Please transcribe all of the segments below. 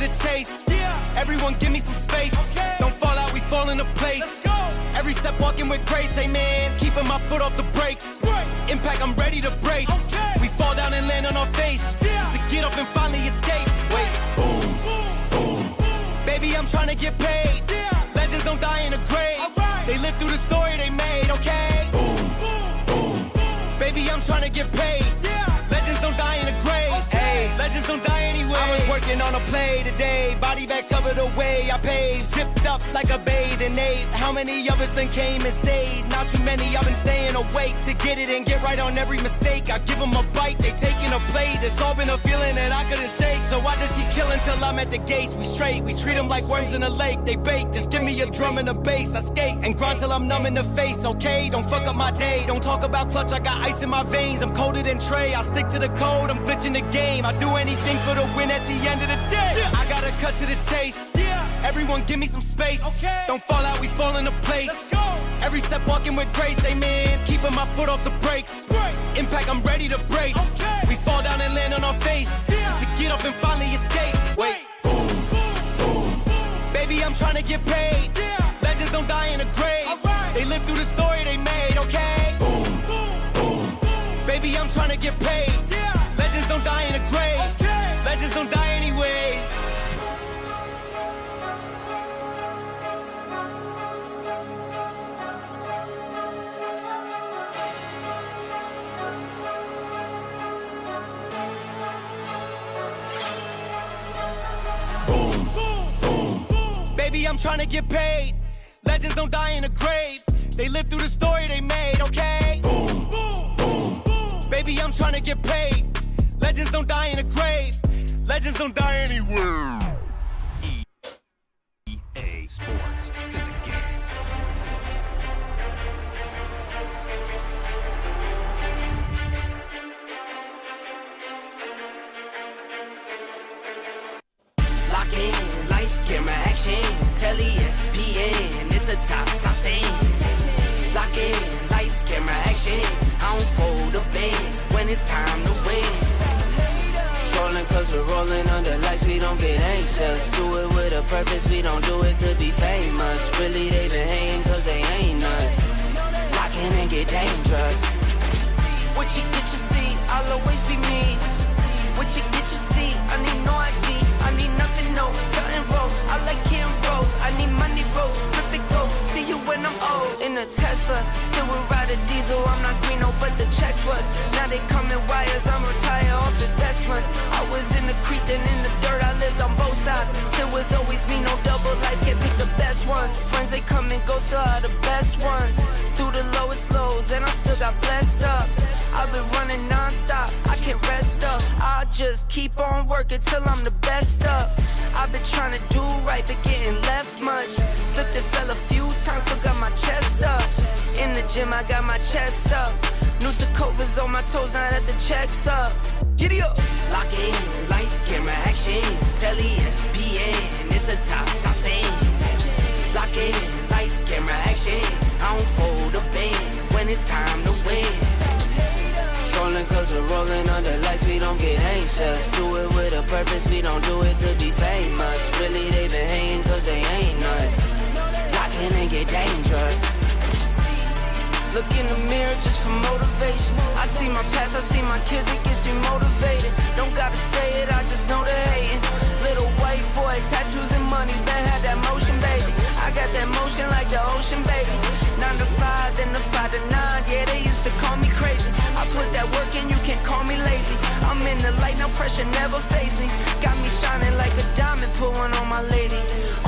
the chase. Everyone give me some space. Don't fall out, we fall into place. Every step walking with grace, amen. Keeping my foot off the brakes. Impact, I'm ready to brace. We fall down and land on our face, just to get up and finally escape. Wait, boom, boom. Baby, I'm trying to get paid. Legends don't die in a grave. They live through the story they made, okay? Boom, boom. Baby, I'm trying to get paid. Legends don't die in a grave. Hey, legends don't die anyway. I was working on a play today. Body bags covered away. I paved, zipped up like a bathing ape. How many of us then came and stayed? Not too many. I've been staying awake to get it and get right on every mistake. I give them a bite, they taking a plate. It's all been a feeling that I couldn't shake. So I just keep killing till I'm at the gates. We straight, we treat them like worms in a lake. They bake, just give me a drum and a bass. I skate and grind till I'm numb in the face, okay? Don't fuck up my day. Don't talk about clutch, I got ice in my veins. I'm colder than Trey, I stick to the code. I'm glitching the game. I do anything for the win at the end of the day. I gotta cut to the chase. Everyone give me some space. Don't fall out, we fall into place. Every step walking with grace, amen. Keeping my foot off the brakes. Impact, I'm ready to brace. We fall down and land on our face, just to get up and finally escape. Wait, boom, boom. Baby, I'm trying to get paid. Legends don't die in a grave. They live through the story they made, okay? Boom, boom. Baby, I'm trying to get paid. Legends don't die in a grave. Legends don't die anyways. Boom, boom. Baby, I'm trying to get paid. Legends don't die in a grave. They live through the story they made, okay? Boom, boom. Baby, I'm trying to get paid. Legends don't die in a grave. Legends don't die anywhere. EA Sports, it's in the game. Lock in, lights, camera, action. Tell ESPN, it's a top scene. Lock in, lights, camera, action. I don't fold a band when it's time to win. Trolling cause we're rolling under lights, we don't get anxious. Do it with a purpose, we don't do it to be famous. Really they been hating cause they ain't us. Lock in and get dangerous. What you get you see, I'll always be me. What you get you see, I need no ID. I need nothing, no, something wrong. I like Kim Rose, I need money rolls, flip it go. See you when I'm old. In a Tesla, still would ride a diesel. I'm not green, no, but the checks was. Now they coming wires, I'm retired off the best ones. I was in the creek, then in the dirt, I lived on both sides. Still was always me, no double life, can't pick the best ones. Friends, they come and go, still are the best ones. Through the lowest lows, and I still got blessed up. I've been running non-stop, I can't rest up. I'll just keep on working till I'm the best up. I've been trying to do right, but getting left much. Slipped and fell a few times, still got my chest up. In the gym, I got my chest up. New Tacovas on my toes, now that the check's up. Giddy up! Lock in, lights, camera, action. Tell ESPN, it's a top scene. Lock in, lights, camera, action. I don't fold a band when it's time to win. Trolling cause we're rolling under lights, we don't get anxious. Do it with a purpose, we don't do it to be famous. Really they been hating cause they ain't us. Lock in and get dangerous. Look in the mirror just for motivation. I see my past, I see my kids, it gets me motivated. Don't gotta say it, I just know they're hating. Little white boy, tattoos and money, Ben had that motion, baby. I got that motion like the ocean, baby. 9 to 5, then the 5 to 9, yeah, they used to call me crazy. I put that work in, you can't call me lazy. I'm in the light, no pressure, never faze me. Got me shining like a diamond, put one on my lady.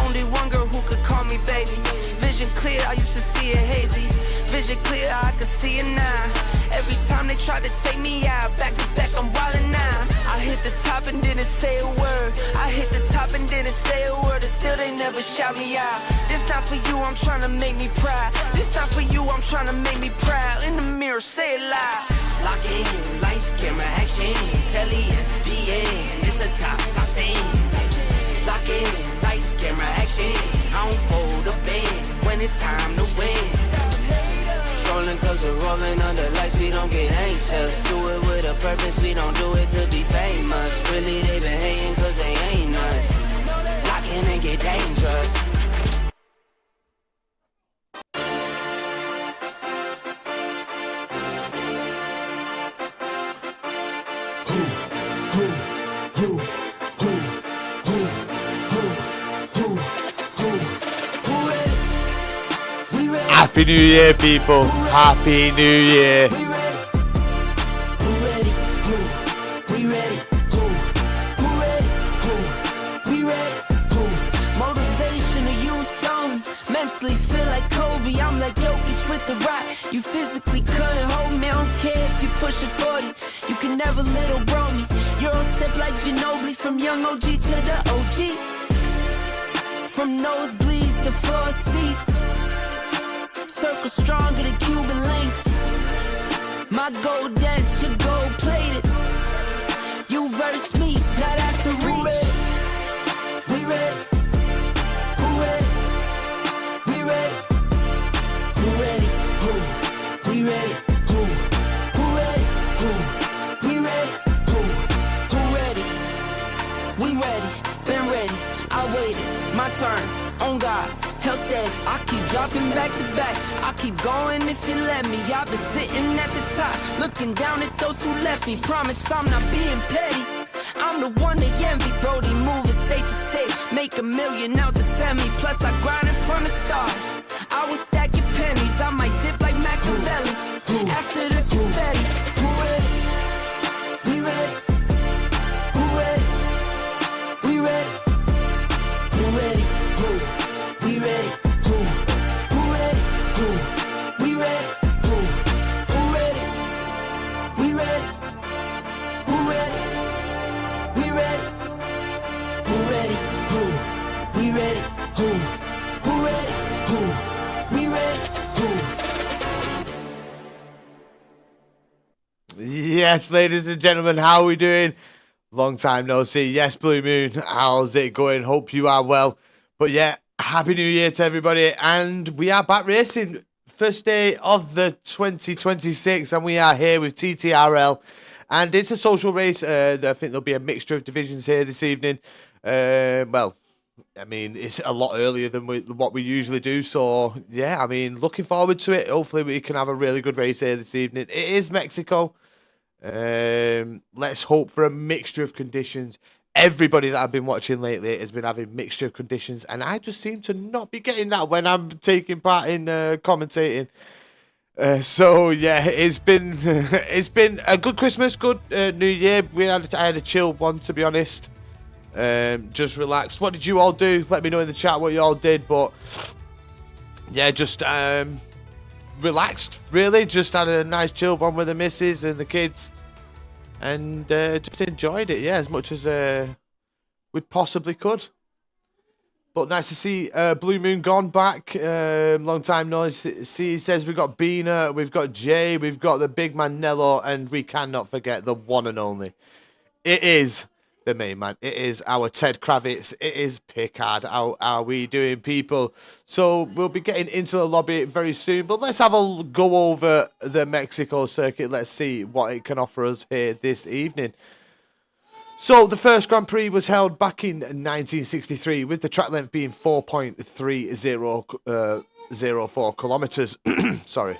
Only one girl who could call me baby. Vision clear, I used to see it hazy. Vision clear, I can see it now. Every time they try to take me out, back to back, I'm wildin' now. I hit the top and didn't say a word. I hit the top and didn't say a word, and still they never shout me out. This not for you, I'm trying to make me proud. This not for you, I'm trying to make me proud. In the mirror, say it loud. Lock in, lights, camera, action. Tell ESPN, it's a top scene. Lock in, lights, camera, action. I don't fold a band when it's time to win. Trolling cause we're rolling under lights, we don't get anxious. Do it with a purpose, we don't do it to be famous. Really they been hating cause they ain't us. Happy New Year, people. Happy New Year. We ready? Who ready? Who? We ready? Who? Who ready? Who? We ready? Who? Motivation to youth only. Mentally feel like Kobe. I'm like Jokic with the rock. You physically couldn't hold me. I don't care if you pushing 40. You can never little bro me. You're on step like Ginobili. From young OG to the OG. From nosebleeds to floor seats. Circle stronger than Cuban links. My gold dance, your gold plated. You verse me, now that's a reach. We ready? Who ready? We ready? Who ready? Who? We ready? Who? Who ready? Who? We ready? Who? Who ready? We ready, been ready. I waited, my turn, on God. Hell steady, I keep dropping back to back. I keep going if you let me. I've been sitting at the top, looking down at those who left me. Promise I'm not being petty. I'm the one they envy. Brody moving state to state, make $1 million out to send me. Plus I grind it from the start. I was stacking pennies, I might dip like Machiavelli. After the confetti, who ready? We ready? Who ready? We ready? Who ready? Who? We ready? Who? Who ready? Who? We ready? Who? Who ready? We ready? Who ready? We ready? Who ready? Who? We ready? Who? Who ready? Who? We ready? Who? Yes, ladies and gentlemen, how are we doing? Long time no see. Yes, Blue Moon, how's it going? Hope you are well. But yeah, Happy New Year to everybody. And we are back racing. First day of the 2026, and we are here with Ttrl. And it's a social race. I think there'll be a mixture of divisions here this evening. Well, I mean, it's a lot earlier than what we usually do. So, yeah, I mean, looking forward to it. Hopefully we can have a really good race here this evening. It is Mexico. Let's hope for a mixture of conditions. Everybody that I've been watching lately has been having mixture of conditions, and I just seem to not be getting that when I'm taking part in commentating. So yeah, it's been it's been a good Christmas, good New Year. I had a chill one, to be honest. Just relaxed. What did you all do? Let me know in the chat what you all did. But yeah, just relaxed, really. Just had a nice chill one with the missus and the kids, and just enjoyed it, yeah, as much as we possibly could. But nice to see Blue Moon gone back. Long time no see. He says we've got Bina, we've got Jay, we've got the big man Nello, and we cannot forget the one and only. It is the main man. It is our Ted Kravitz. It is Pickard. How are we doing, people? So we'll be getting into the lobby very soon. But let's have a go over the Mexico circuit. Let's see what it can offer us here this evening. So the first Grand Prix was held back in 1963, with the track length being 4.304 kilometers. Sorry.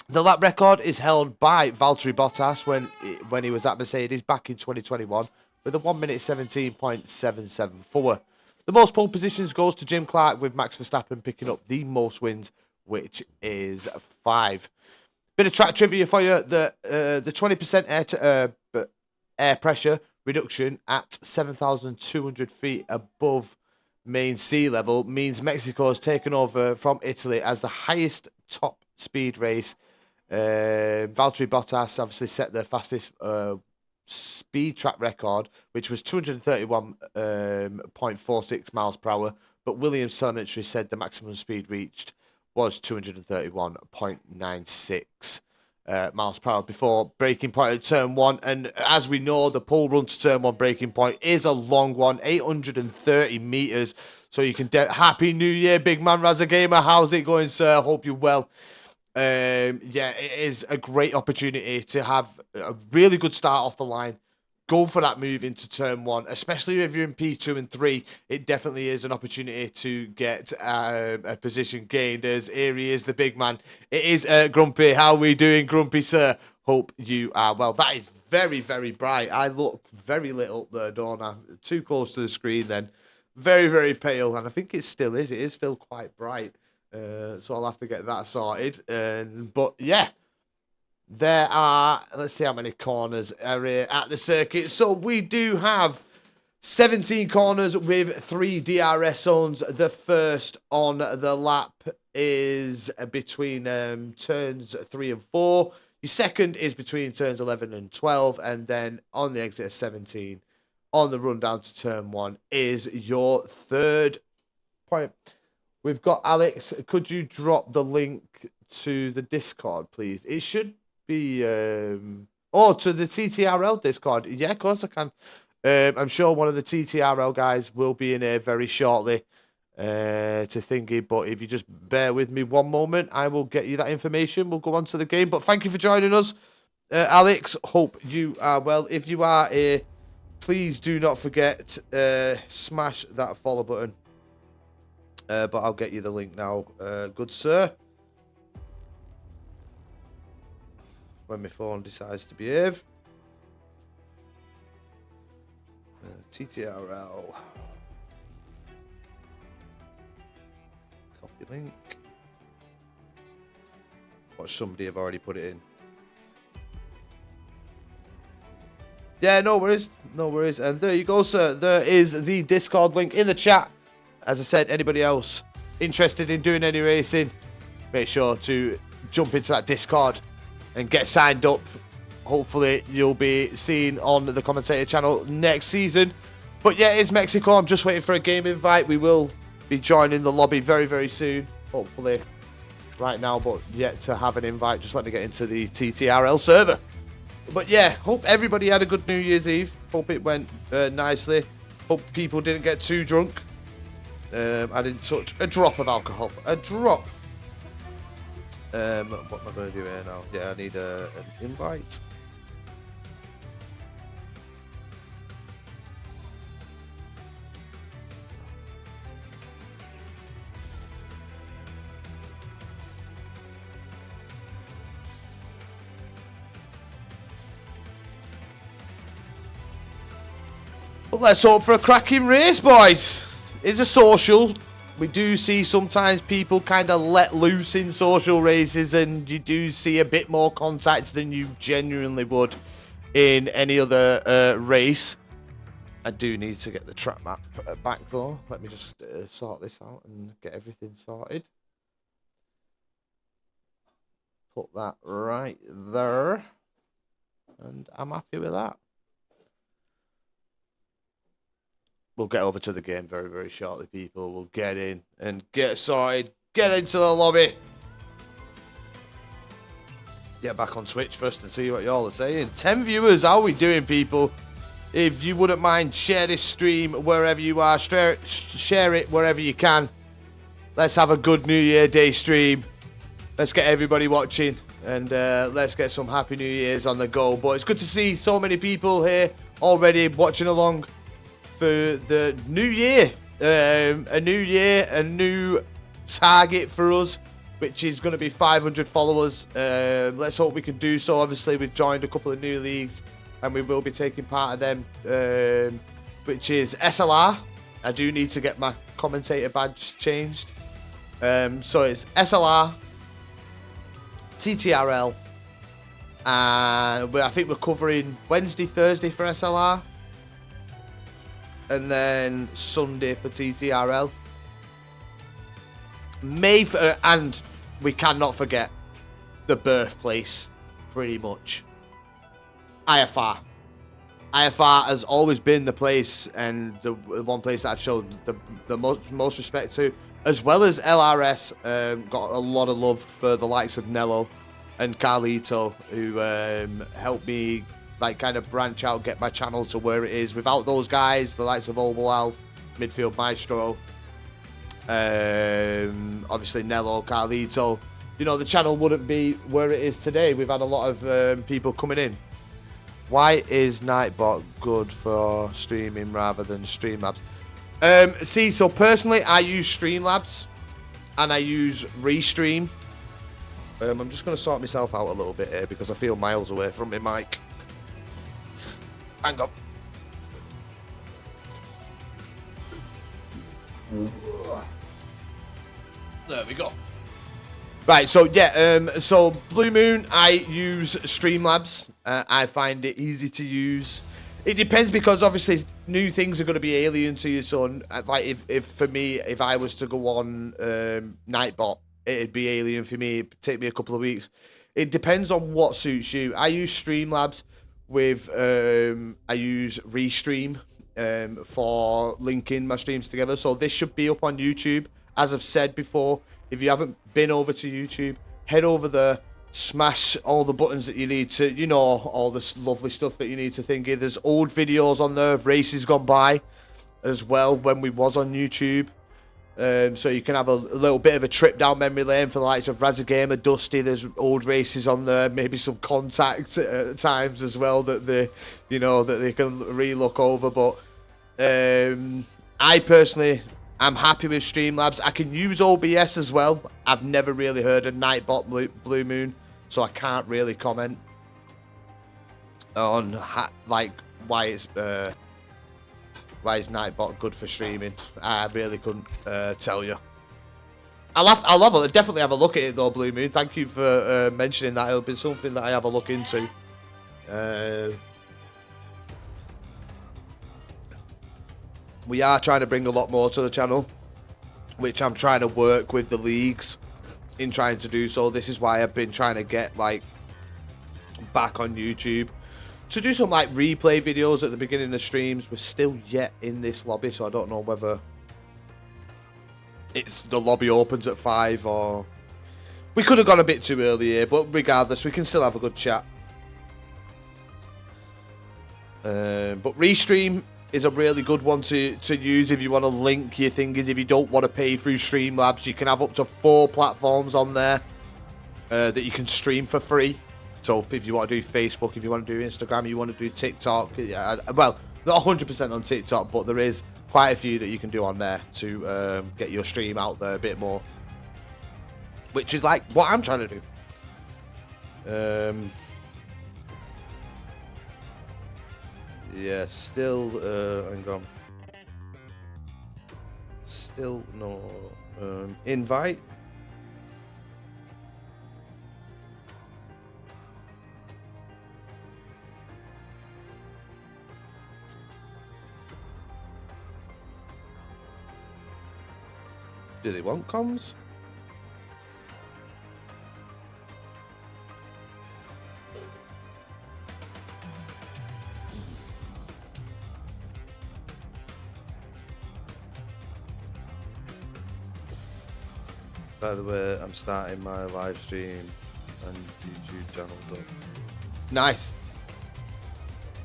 The lap record is held by Valtteri Bottas when he was at Mercedes back in 2021 with a 1 minute 17.774. The most pole positions goes to Jim Clark, with Max Verstappen picking up the most wins, which is 5. Bit of track trivia for you: the 20% air pressure reduction at 7,200 feet above main sea level means Mexico has taken over from Italy as the highest top speed race. Valtteri Bottas obviously set the fastest speed track record, which was 231.46 miles per hour, but Williams Telemetry said the maximum speed reached was 231.96 miles per hour before breaking point at turn 1. And as we know, the pull run to turn 1 breaking point is a long one, 830 meters. So you can Happy New Year, big man Razagamer. How's it going, sir? Hope you're well. Yeah, it is a great opportunity to have a really good start off the line. Go for that move into turn 1, especially if you're in P2 and 3. It definitely is an opportunity to get a position gained. As here he is, the big man. It is Grumpy. How are we doing, Grumpy, sir? Hope you are well. That is very, very bright. I look very lit up there, don't I? Too close to the screen then. Very, very pale, and I think it still is. It is still quite bright. So I'll have to get that sorted. But yeah, there are, let's see how many corners are at the circuit. So we do have 17 corners with 3 DRS zones. The first on the lap is between turns 3 and 4. Your second is between turns 11 and 12. And then on the exit of 17, on the run down to turn 1, is your third point. We've got Alex. Could you drop the link to the Discord, please? It should be... Oh, to the TTRL Discord. Yeah, of course I can. I'm sure one of the TTRL guys will be in here very shortly to thingy. But if you just bear with me one moment, I will get you that information. We'll go on to the game. But thank you for joining us, Alex. Hope you are well. If you are here, please do not forget, smash that follow button. But I'll get you the link now, good sir. When my phone decides to behave. TTRL. Copy link. Watch, somebody have already put it in. Yeah, no worries. No worries. And there you go, sir. There is the Discord link in the chat. As I said, anybody else interested in doing any racing, make sure to jump into that Discord and get signed up. Hopefully, you'll be seen on the commentator channel next season. But yeah, it's Mexico. I'm just waiting for a game invite. We will be joining the lobby very, very soon. Hopefully, right now, but yet to have an invite. Just let me get into the TTRL server. But yeah, hope everybody had a good New Year's Eve. Hope it went nicely. Hope people didn't get too drunk. I didn't touch a drop of alcohol. A drop. What am I going to do here now? Yeah, I need an invite. Well, let's hope for a cracking race, boys. It's a social. We do see sometimes people kind of let loose in social races, and you do see a bit more contact than you genuinely would in any other race. I do need to get the track map back though. Let me just sort this out and get everything sorted. Put that right there. And I'm happy with that. We'll get over to the game very, very shortly, people. We'll get in and get sorted. Get into the lobby. Get back on Twitch first and see what y'all are saying. 10 viewers. How are we doing, people? If you wouldn't mind, share this stream wherever you are. Share it wherever you can. Let's have a good New Year Day stream. Let's get everybody watching. And let's get some Happy New Year's on the go. But it's good to see so many people here already watching along for the new year. A new year, a new target for us, which is going to be 500 followers. Let's hope we can do so. Obviously, we've joined a couple of new leagues, and we will be taking part of them, which is SLR. I do need to get my commentator badge changed. So it's SLR, TTRL, and I think we're covering Wednesday, Thursday for SLR, and then Sunday for TTRL. And we cannot forget the birthplace, pretty much. IFR. IFR has always been the place, and the one place that I've shown the most respect to, as well as LRS. Got a lot of love for the likes of Nello and Carlito, who helped me like kind of branch out, get my channel to where it is. Without those guys, the likes of Oval Alf, Midfield Maestro, obviously Nello, Carlito, you know, the channel wouldn't be where it is today. We've had a lot of people coming in. Why is Nightbot good for streaming rather than Streamlabs? See, so personally, I use Streamlabs and I use Restream. I'm just going to sort myself out a little bit here because I feel miles away from my mic. Hang on. There we go. Right, so yeah, so Blue Moon, I use Streamlabs. I find it easy to use. It depends because obviously new things are going to be alien to you. So, like, if for me, if I was to go on Nightbot, it'd be alien for me. It'd take me a couple of weeks. It depends on what suits you. I use Streamlabs with I use Restream for linking my streams together. So this should be up on YouTube. As I've said before, if you haven't been over to YouTube, head over there. Smash all the buttons that you need to, you know, all this lovely stuff that you need to think of. There's old videos on there of races gone by as well when we was on YouTube. So you can have a little bit of a trip down memory lane for the likes of Razagamer, Dusty. There's old races on there, maybe some contact at times as well that they, you know, that they can re-look over. But I personally, I'm happy with Streamlabs. I can use OBS as well. I've never really heard of Nightbot Blue Moon, so I can't really comment on like why is Nightbot good for streaming. I really couldn't tell you. I'll definitely have a look at it though, Blue Moon. Thank you for mentioning that. It'll be something that I have a look into. We are trying to bring a lot more to the channel, which I'm trying to work with the leagues in trying to do so. This is why I've been trying to get like back on YouTube to do some like replay videos at the beginning of streams. We're still yet in this lobby, so I don't know whether it's the lobby opens at 5 or we could have gone a bit too early here, but regardless, we can still have a good chat. But Restream is a really good one to use if you want to link your things. If you don't want to pay through Streamlabs, you can have up to 4 platforms on there that you can stream for free. So if you want to do Facebook, if you want to do Instagram, you want to do TikTok, well, not 100% on TikTok, but there is quite a few that you can do on there to get your stream out there a bit more, which is like what I'm trying to do. Yeah, still, hang on. Still no invite. Do they want comms? By the way, I'm starting my live stream and YouTube channel. Nice.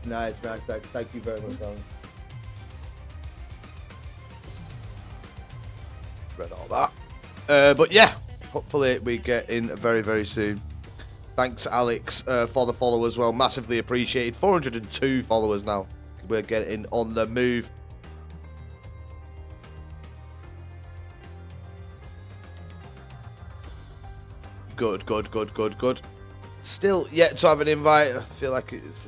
Nice. Thank you very much, Alan. Read all that. But yeah, hopefully we get in very, very soon. Thanks, Alex, for the follow as well. Massively appreciated. 402 followers now. We're getting on the move. Good. Still yet to have an invite. I feel like it's...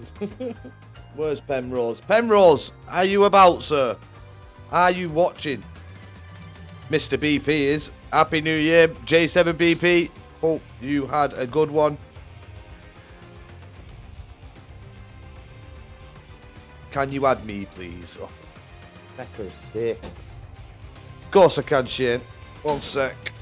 Where's Penrose? Penrose, are you about, sir? Are you watching? Mr. BP is. Happy New Year, J7BP. Hope you had a good one. Can you add me, please? Oh, Becker's sake. Of course I can, Shane. One sec.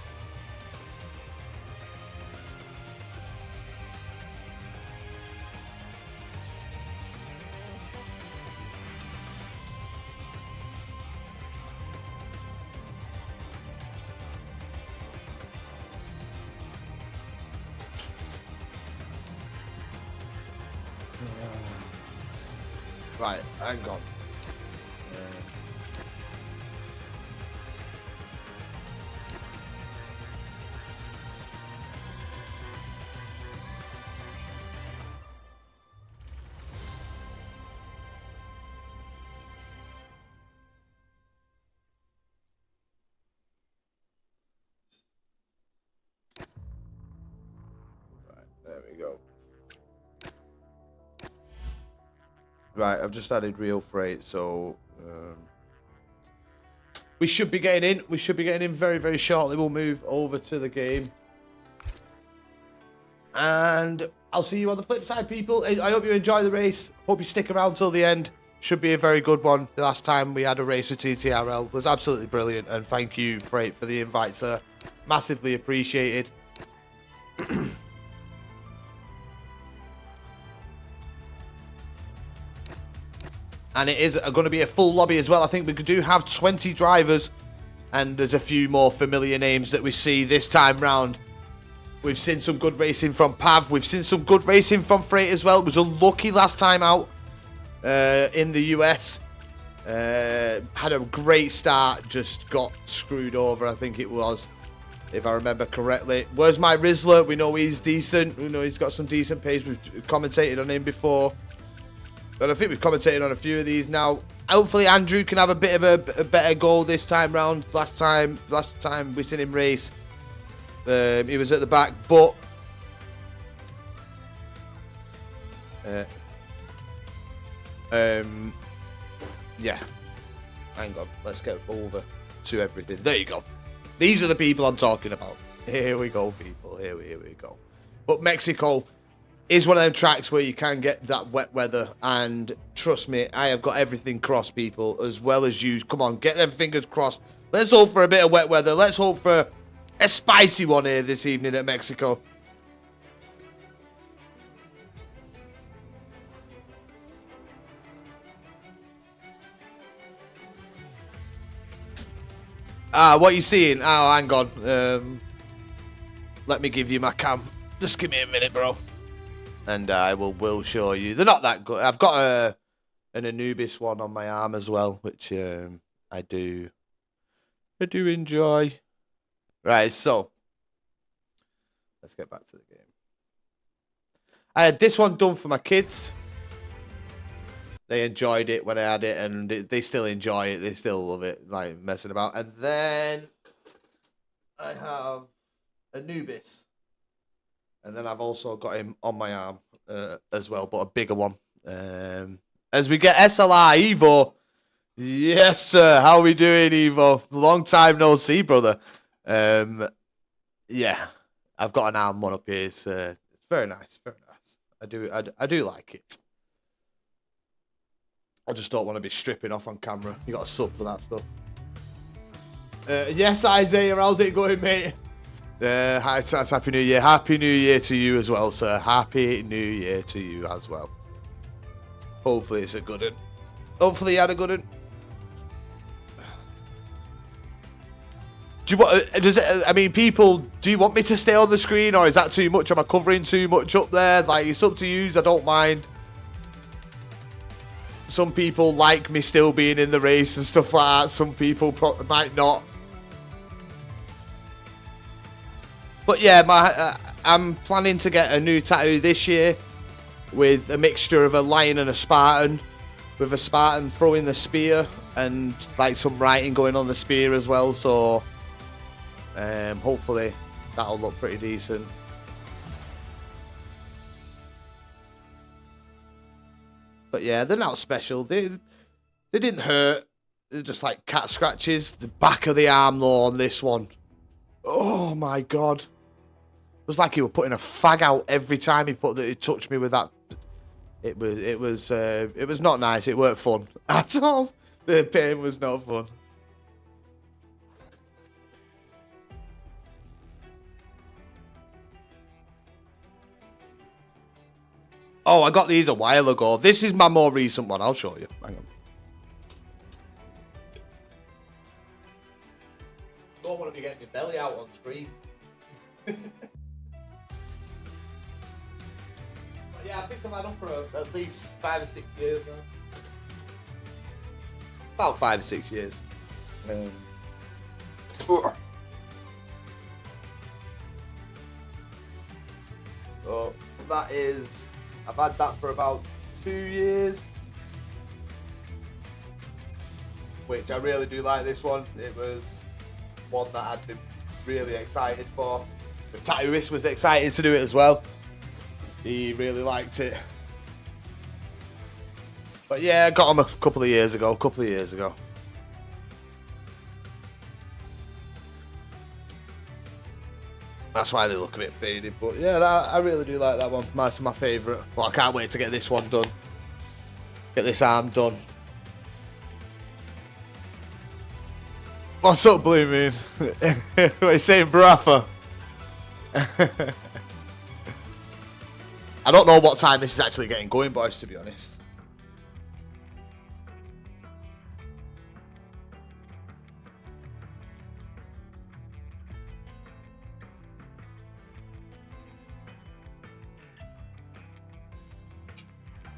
Right, hang on. Right, there we go. Right, I've just added real freight, so we should be getting in. We should be getting in very, very shortly. We'll move over to the game. And I'll see you on the flip side, people. I hope you enjoy the race. Hope you stick around till the end. Should be a very good one. The last time we had a race with TTRL was absolutely brilliant. And thank you, Freight, for the invite, sir. Massively appreciated. And it is going to be a full lobby as well. I think we do have 20 drivers. And there's a few more familiar names that we see this time round. We've seen some good racing from Pav. We've seen some good racing from Freight as well. It was unlucky last time out in the US. Had a great start. Just got screwed over, I think it was. If I remember correctly. Where's my Rizzler? We know he's decent. We know he's got some decent pace. We've commentated on him before. And I think we've commentated on a few of these now. Hopefully Andrew can have a bit of a better goal this time round. Last time we seen him race, he was at the back, but yeah. Hang on, let's get over to everything. There you go. These are the people I'm talking about. Here we go, people. Here we go. But Mexico is one of them tracks where you can get that wet weather, and trust me, I have got everything crossed, people, as well as you. Come on, get them fingers crossed. Let's hope for a bit of wet weather. Let's hope for a spicy one here this evening at Mexico. What you seeing? Oh, hang on. Let me give you my cam. Just give me a minute, bro. And I will show you. They're not that good. I've got an Anubis one on my arm as well, which I do enjoy. Right, so let's get back to the game. I had this one done for my kids. They enjoyed it when I had it, and they still enjoy it. They still love it, like messing about. And then I have Anubis. And then I've also got him on my arm as well, but a bigger one. As we get SLR Evo. Yes, sir. How we doing, Evo? Long time no see, brother. Yeah, I've got an arm one up here. It's very nice, very nice. I do like it. I just don't want to be stripping off on camera. You got a sub for that stuff. Yes, Isaiah, how's it going, mate? Hi, Happy New Year. Happy New Year to you as well, sir. Happy New Year to you as well. Hopefully it's a good one. Hopefully you had a good one. Do you want? I mean, people, do you want me to stay on the screen, or is that too much? Am I covering too much up there? Like, it's up to you. I don't mind. Some people like me still being in the race and stuff like that. Some people might not. But yeah, I'm planning to get a new tattoo this year with a mixture of a lion and a Spartan, with a Spartan throwing the spear and like some writing going on the spear as well. So hopefully that'll look pretty decent. But yeah, they're not special. They didn't hurt. They're just like cat scratches. The back of the arm though on this one. Oh my god. It was like he was putting a fag out every time he touched me with that. It was not nice. It weren't fun at all. The pain was not fun. Oh, I got these a while ago. This is my more recent one. I'll show you. Hang on. Don't want to be getting my belly out on screen. Yeah, I think I've had them for at least 5 or 6 years now. About 5 or 6 years. So that is, I've had that for about 2 years. Which I really do like this one. It was one that I'd been really excited for. The tattooist was excited to do it as well. He really liked it. But yeah, I got him a couple of years ago. That's why they look a bit faded. But yeah, I really do like that one. That's my favourite. But I can't wait to get this one done. Get this arm done. What's up, Blue Moon? What are you saying, Barafa? I don't know what time this is actually getting going, boys, to be honest.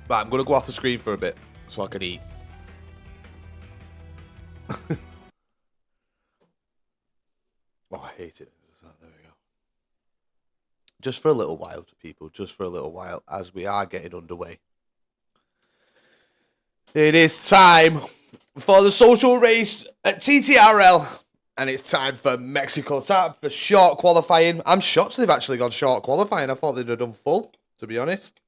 Right, I'm going to go off the screen for a bit so I can eat. Oh, I hate it. There we go. Just for a little while, to people. Just for a little while, as we are getting underway. It is time for the social race at TTRL. And it's time for Mexico. Time for short qualifying. I'm shocked they've actually gone short qualifying. I thought they'd have done full, to be honest.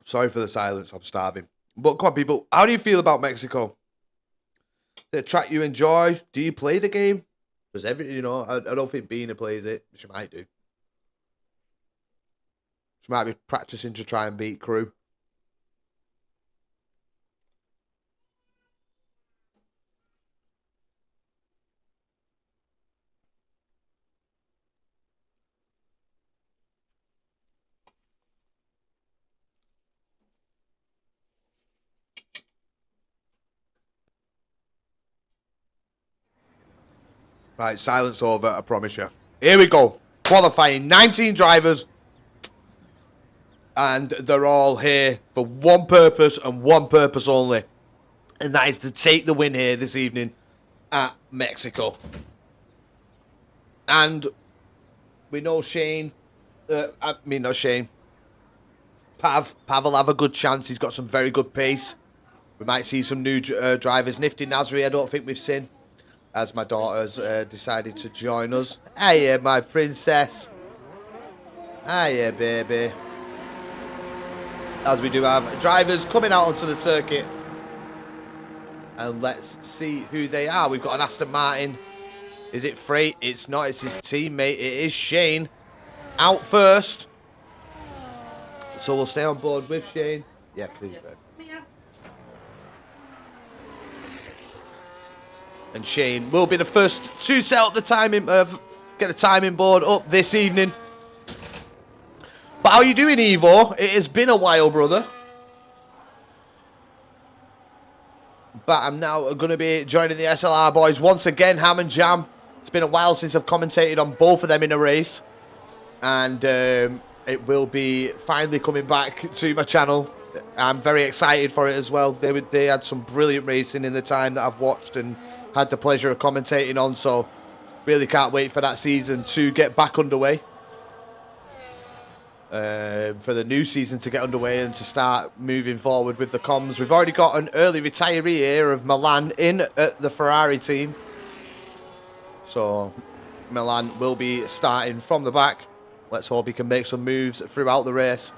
Sorry for the silence. I'm starving. But come on, people. How do you feel about Mexico? Is it a track you enjoy? Do you play the game? Because I don't think Bina plays it. She might do. She might be practicing to try and beat Crew. Right, silence over, I promise you. Here we go. Qualifying, 19 drivers. And they're all here for one purpose and one purpose only. And that is to take the win here this evening at Mexico. And we know Shane. Not Shane. Pav will have a good chance. He's got some very good pace. We might see some new drivers. Nifty Nasri, I don't think we've seen. As my daughter's decided to join us. Hiya, my princess. Hiya, baby. As we do have drivers coming out onto the circuit. And let's see who they are. We've got an Aston Martin. Is it Freight? It's not. It's his teammate. It is Shane. Out first. So we'll stay on board with Shane. Yeah, please, babe. And Shane will be the first to set up the timing, get the timing board up this evening. But how are you doing, Evo? It has been a while, brother. But I'm now going to be joining the SLR boys once again, Ham and Jam. It's been a while since I've commentated on both of them in a race. And it will be finally coming back to my channel. I'm very excited for it as well. They had some brilliant racing in the time that I've watched and had the pleasure of commentating on, so really can't wait for that season to get back underway. For the new season to get underway and to start moving forward with the comms. We've already got an early retiree here of Milan in at the Ferrari team. So Milan will be starting from the back. Let's hope he can make some moves throughout the race.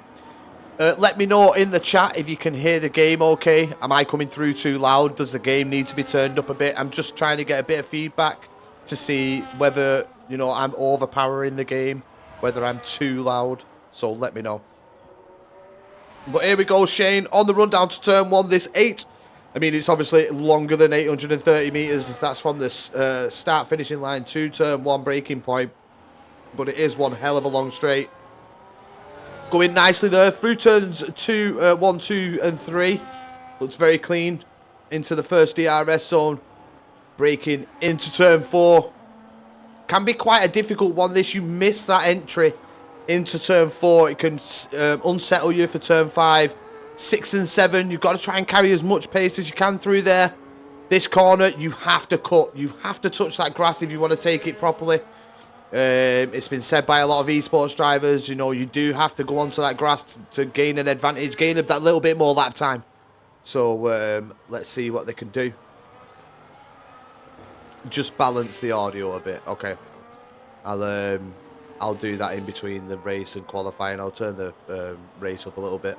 Let me know in the chat if you can hear the game okay. Am I coming through too loud? Does the game need to be turned up a bit? I'm just trying to get a bit of feedback to see whether, I'm overpowering the game, whether I'm too loud. So let me know. But here we go, Shane, on the run down to turn one. This 8. I mean, it's obviously longer than 830 metres. That's from the start-finishing line to turn one breaking point. But it is one hell of a long straight. Going nicely there through turns 1, 2 and 3. Looks very clean into the first DRS zone. Braking into turn 4. Can be quite a difficult one this. You miss that entry into turn 4. It can unsettle you for turn 5. 6 and 7. You've got to try and carry as much pace as you can through there. This corner, you have to cut. You have to touch that grass if you want to take it properly. It's been said by a lot of esports drivers, you do have to go onto that grass to gain an advantage, gain that little bit more lap time. So let's see what they can do. just balance the audio a bit. Okay. I'll do that in between the race and qualifying. I'll turn the race up a little bit.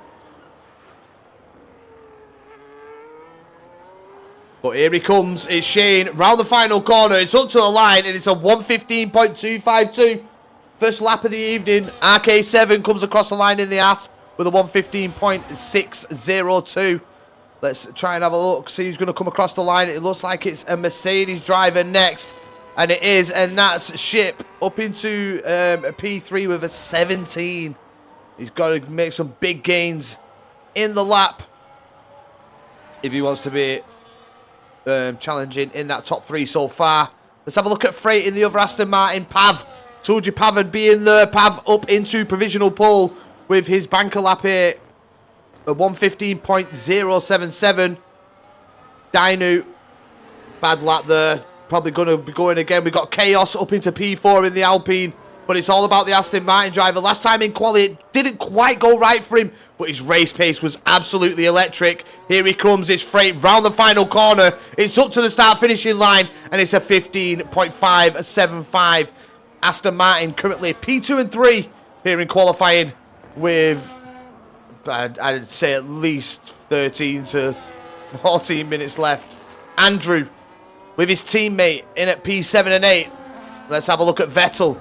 But here he comes. It's Shane round the final corner. It's up to the line, and it's a 1:15.252. First lap of the evening. RK7 comes across the line in the ass with a 1:15.602. Let's try and have a look. See who's going to come across the line. It looks like it's a Mercedes driver next. And it is, and that's Ship up into a P3 with a 17. He's got to make some big gains in the lap if he wants to be challenging in that top 3 so far. Let's have a look at Freight in the other Aston Martin. Pav, told you Pav would be in there. Pav up into provisional pole with his banker lap here. A 1:15.077. Dinu, bad lap there. Probably going to be going again. We got Chaos up into P4 in the Alpine. But it's all about the Aston Martin driver. Last time in quali, it didn't quite go right for him. But his race pace was absolutely electric. Here he comes. It's Freight round the final corner. It's up to the start-finishing line. And it's a 15.575. Aston Martin currently P2 and 3 here in qualifying with, I'd say, at least 13 to 14 minutes left. Andrew with his teammate in at P7 and 8. Let's have a look at Vettel.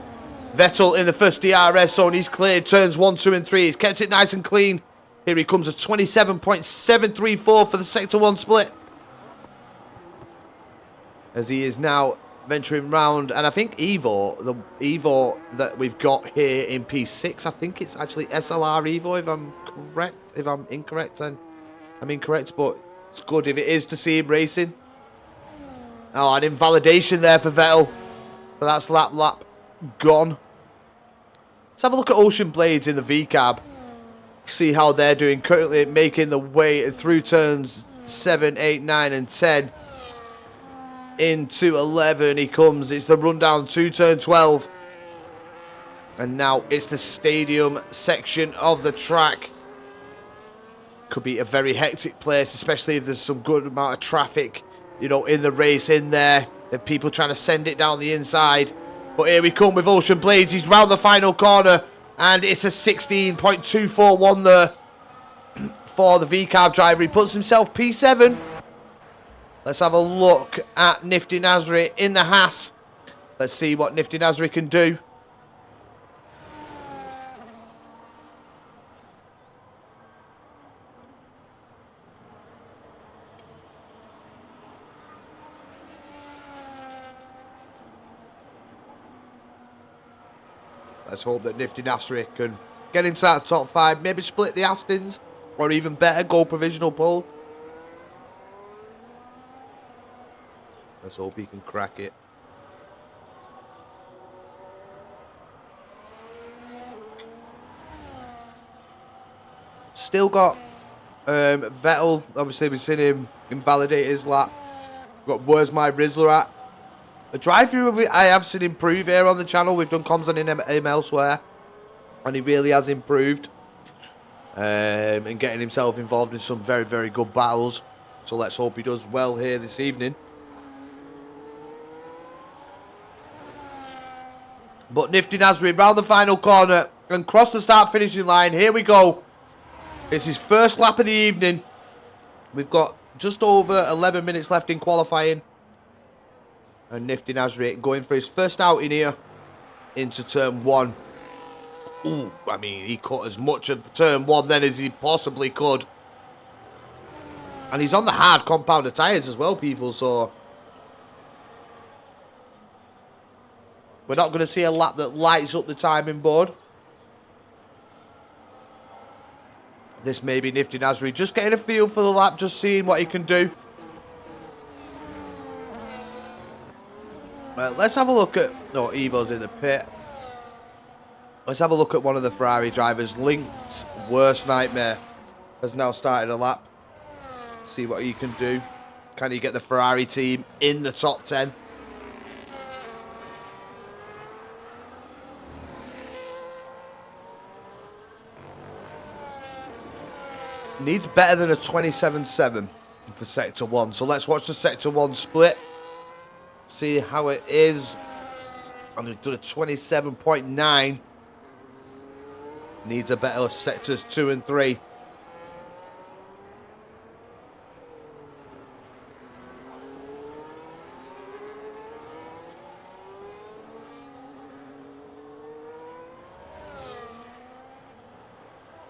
Vettel in the first DRS zone. He's cleared turns 1, 2 and 3. He's kept it nice and clean. Here he comes at 27.734 for the Sector 1 split. As he is now venturing round. And I think Evo, the Evo that we've got here in P6, I think it's actually SLR Evo if I'm correct. If I'm incorrect, then I'm incorrect. But it's good if it is to see him racing. Oh, an invalidation there for Vettel. But that's lap gone. Let's have a look at Ocean Blades in the V-Cab. See how they're doing. Currently making the way through turns 7, 8, 9 and 10. Into 11 he comes. It's the rundown to turn 12. And now it's the stadium section of the track. Could be a very hectic place, especially if there's some good amount of traffic, you know, in the race in there. And people trying to send it down the inside. But here we come with Ocean Blades. He's round the final corner. And it's a 16.241 there for the V-Carb driver. He puts himself P7. Let's have a look at Nifty Nasri in the Haas. Let's see what Nifty Nasri can do. Let's hope that Nifty Nasri can get into that top 5. Maybe split the Astons. Or even better, go provisional pole. Let's hope he can crack it. Still got Vettel. Obviously, we've seen him invalidate his lap. Got Where's My Rizzler at? The drive-through I have seen improve here on the channel. We've done comms on him elsewhere. And he really has improved. And getting himself involved in some very, very good battles. So let's hope he does well here this evening. But Nifty Nasri round the final corner and cross the start-finishing line. Here we go. It's his first lap of the evening. We've got just over 11 minutes left in qualifying. And Nifty Nasri going for his first outing here into turn 1. Ooh, I mean, he cut as much of turn 1 then as he possibly could. And he's on the hard compounder tyres as well, people, so we're not going to see a lap that lights up the timing board. This may be Nifty Nasri just getting a feel for the lap, just seeing what he can do. Well, let's have a look at... No, Evo's in the pit. Let's have a look at one of the Ferrari drivers. Link's worst nightmare has now started a lap. See what he can do. Can he get the Ferrari team in the top 10? Needs better than a 27.7 for Sector 1. So let's watch the Sector 1 split. See how it is. And he's done a 27.9. Needs a better sectors 2 and 3.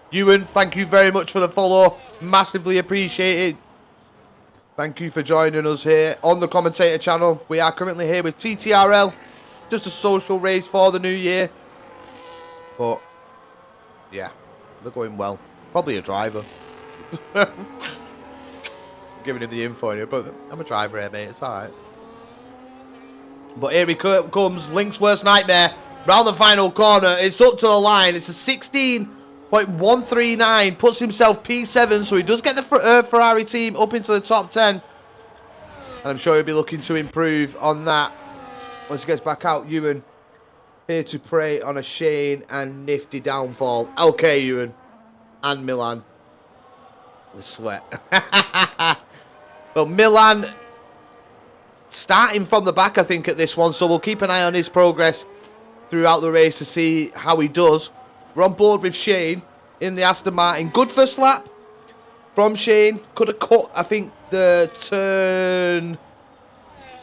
Ewan, thank you very much for the follow. Massively appreciated. Thank you for joining us here on the commentator channel. We are currently here with TTRL. Just a social race for the new year. But, yeah, they're going well. Probably a driver. Giving him the info here, but I'm a driver here, mate. It's alright. But here he comes. Link's worst nightmare. Round the final corner. It's up to the line. It's a 16.139. Puts himself P7, so he does get the Ferrari team up into the top 10. And I'm sure he'll be looking to improve on that once he gets back out. Ewan here to prey on a Shane and nifty downfall. Okay, Ewan. And Milan. The sweat. Well, Milan starting from the back, I think, at this one. So we'll keep an eye on his progress throughout the race to see how he does. We're on board with Shane in the Aston Martin. Good first lap from Shane. Could have cut, I think, the turn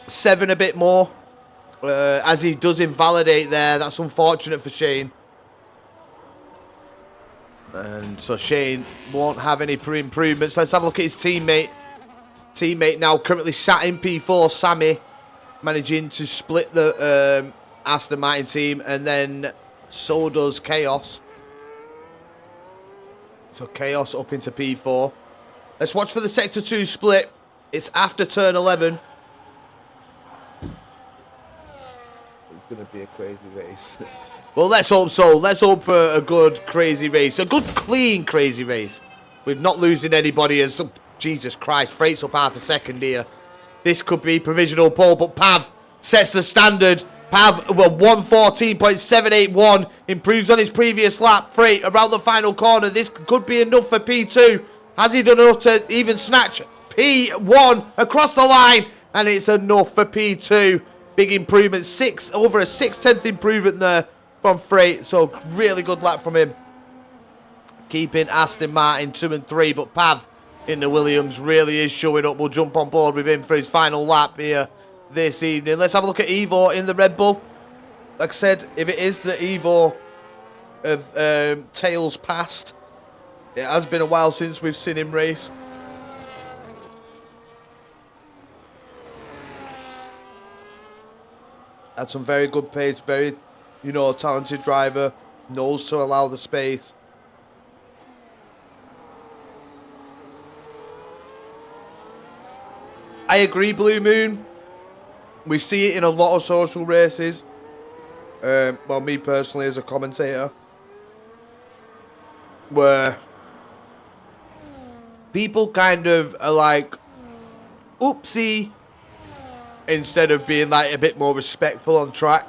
7 a bit more. As he does invalidate there. That's unfortunate for Shane. And so Shane won't have any improvements. Let's have a look at his teammate. Teammate now currently sat in P4. Sammy managing to split the Aston Martin team. And then so does Chaos. So Chaos up into P4. Let's watch for the Sector 2 split. It's after turn 11. It's going to be a crazy race. Well, let's hope so. Let's hope for a good, crazy race. A good, clean, crazy race. With not losing anybody as... Jesus Christ, Freight's up half a second here. This could be provisional pole, but Pav sets the standard. Pav, well, 114.781. Improves on his previous lap. Freight around the final corner. This could be enough for P2. Has he done enough to even snatch P1 across the line? And it's enough for P2. Big improvement. Over a 6/10 improvement there from Freight. So really good lap from him. Keeping Aston Martin 2 and 3. But Pav in the Williams really is showing up. We'll jump on board with him for his final lap here this evening. Let's have a look at Evo in the Red Bull. Like I said, if it is the Evo of Tails past, it has been a while since we've seen him race. Had some very good pace, very, talented driver. Knows to allow the space. I agree, Blue Moon. We see it in a lot of social races. Well, me personally as a commentator. Where people kind of are like, oopsie, instead of being like a bit more respectful on track.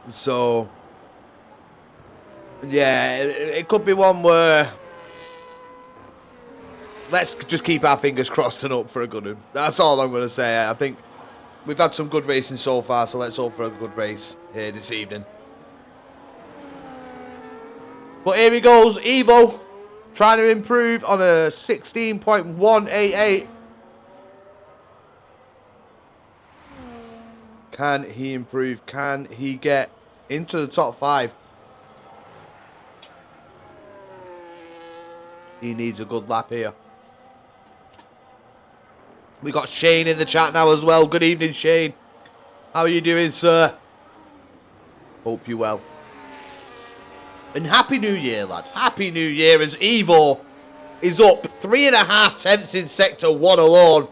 So, yeah, it could be one where... Let's just keep our fingers crossed and hope for a good one. That's all I'm going to say. I think we've had some good racing so far, so let's hope for a good race here this evening. But here he goes, Evo, trying to improve on a 16.188. Can he improve? Can he get into the top 5? He needs a good lap here. We got Shane in the chat now as well. Good evening, Shane. How are you doing, sir? Hope you're well. And Happy New Year, lad. Happy New Year as Evo is up 3.5 tenths in Sector 1 alone.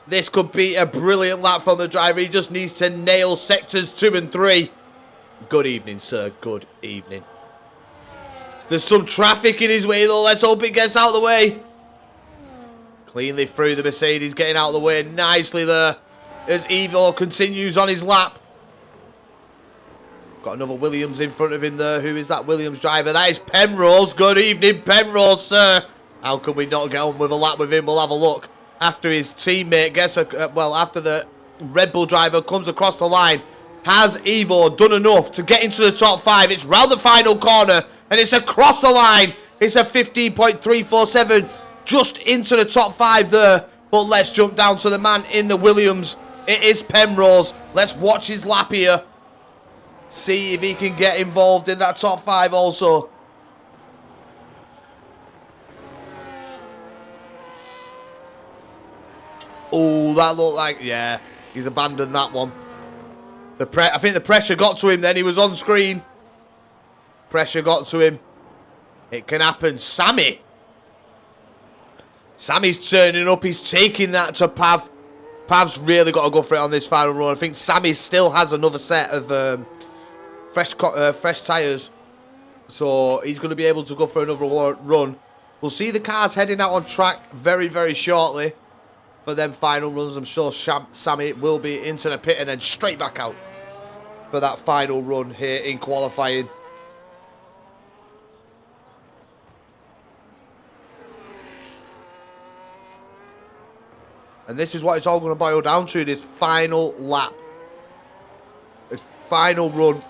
This could be a brilliant lap from the driver. He just needs to nail Sectors 2 and 3. Good evening, sir. Good evening. There's some traffic in his way, though. Let's hope it gets out of the way. Cleanly through the Mercedes, getting out of the way nicely there as Evo continues on his lap. Got another Williams in front of him there. Who is that Williams driver? That is Penrose. Good evening, Penrose, sir. How can we not get on with a lap with him? We'll have a look after his teammate gets a... well, after the Red Bull driver comes across the line. Has Evo done enough to get into the top 5? It's round the final corner, and it's across the line. It's a 15.347, just into the top 5 there. But let's jump down to the man in the Williams. It is Penrose. Let's watch his lap here. See if he can get involved in that top 5 also. Oh, that looked like, yeah, he's abandoned that one. I think the pressure got to him then. He was on screen. Pressure got to him. It can happen. Sammy's turning up. He's taking that to Pav. Pav's really got to go for it on this final run. I think Sammy still has another set of fresh tyres. So he's going to be able to go for another run. We'll see the cars heading out on track very, very shortly for them final runs. I'm sure Sammy will be into the pit and then straight back out for that final run here in qualifying. And this is what it's all going to boil down to, this final lap. This final run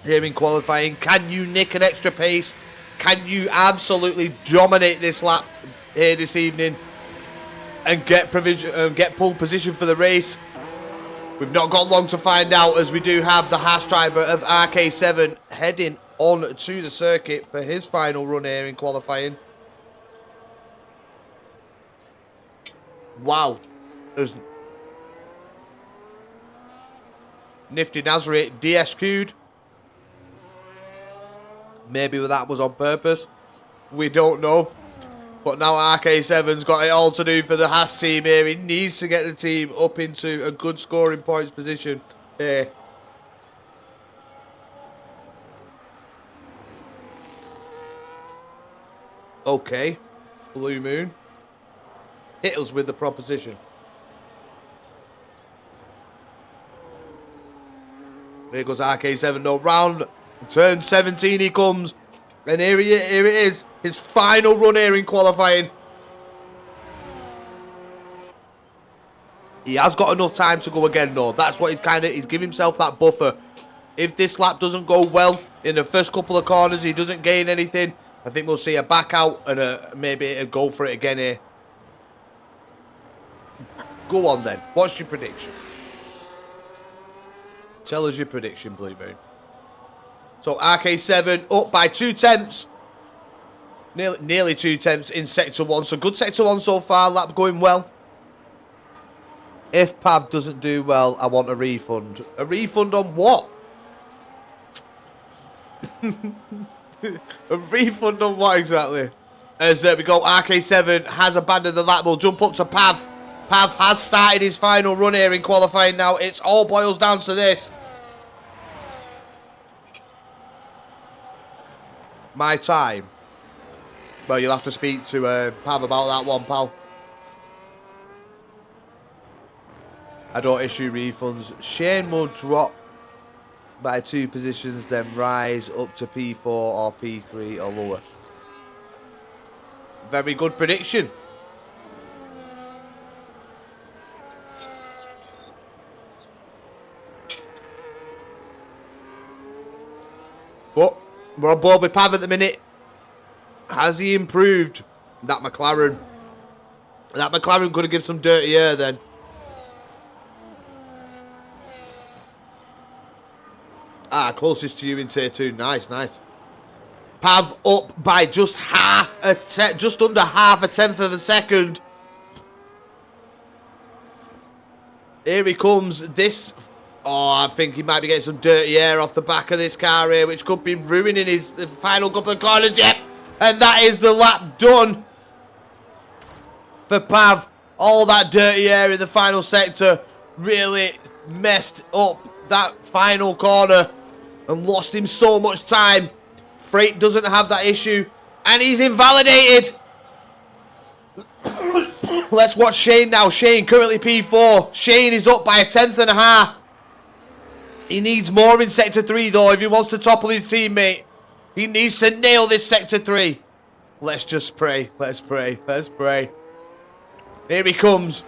here in qualifying. Can you nick an extra pace? Can you absolutely dominate this lap here this evening and get pole position for the race? We've not got long to find out, as we do have the Haas driver of RK7 heading on to the circuit for his final run here in qualifying. Wow. There's Nifty Nazareth DSQ'd. Maybe that was on purpose. We don't know. But now RK7's got it all to do for the Haas team here. He needs to get the team up into a good scoring points position here. Okay. Blue Moon. Hit us with the proposition. Here goes RK7 though. Round turn 17 he comes. And here it is. His final run here in qualifying. He has got enough time to go again though. That's what he's giving himself that buffer. If this lap doesn't go well in the first couple of corners, he doesn't gain anything, I think we'll see a back out and maybe a go for it again here. Go on then. What's your prediction? Tell us your prediction, Blue Moon. So RK7 up by 2 tenths. Nearly 2 tenths in Sector 1. So good Sector 1 so far. Lap going well. If Pav doesn't do well, I want a refund. A refund on what? A refund on what exactly? As there we go. RK7 has abandoned the lap. We'll jump up to Pav. Pav has started his final run here in qualifying now. It's all boils down to this. My time. Well, you'll have to speak to Pav about that one, pal. I don't issue refunds. Shane will drop by 2 positions, then rise up to P4 or P3 or lower. Very good prediction. But we're on board with Pav at the minute. Has he improved? That McLaren could have given some dirty air then. Closest to you in tier 2. Nice, nice. Pav up by just under half a tenth of a second. Here he comes. This. Oh, I think he might be getting some dirty air off the back of this car here, which could be ruining his final couple of corners. Yep. And that is the lap done for Pav. All that dirty air in the final sector really messed up that final corner and lost him so much time. Freight doesn't have that issue, and he's invalidated. Let's watch Shane now. Shane currently P4. Shane is up by 1.5 tenths. He needs more in Sector 3 though if he wants to topple his teammate. He needs to nail this Sector 3. Let's just pray. Let's pray. Let's pray. Here he comes.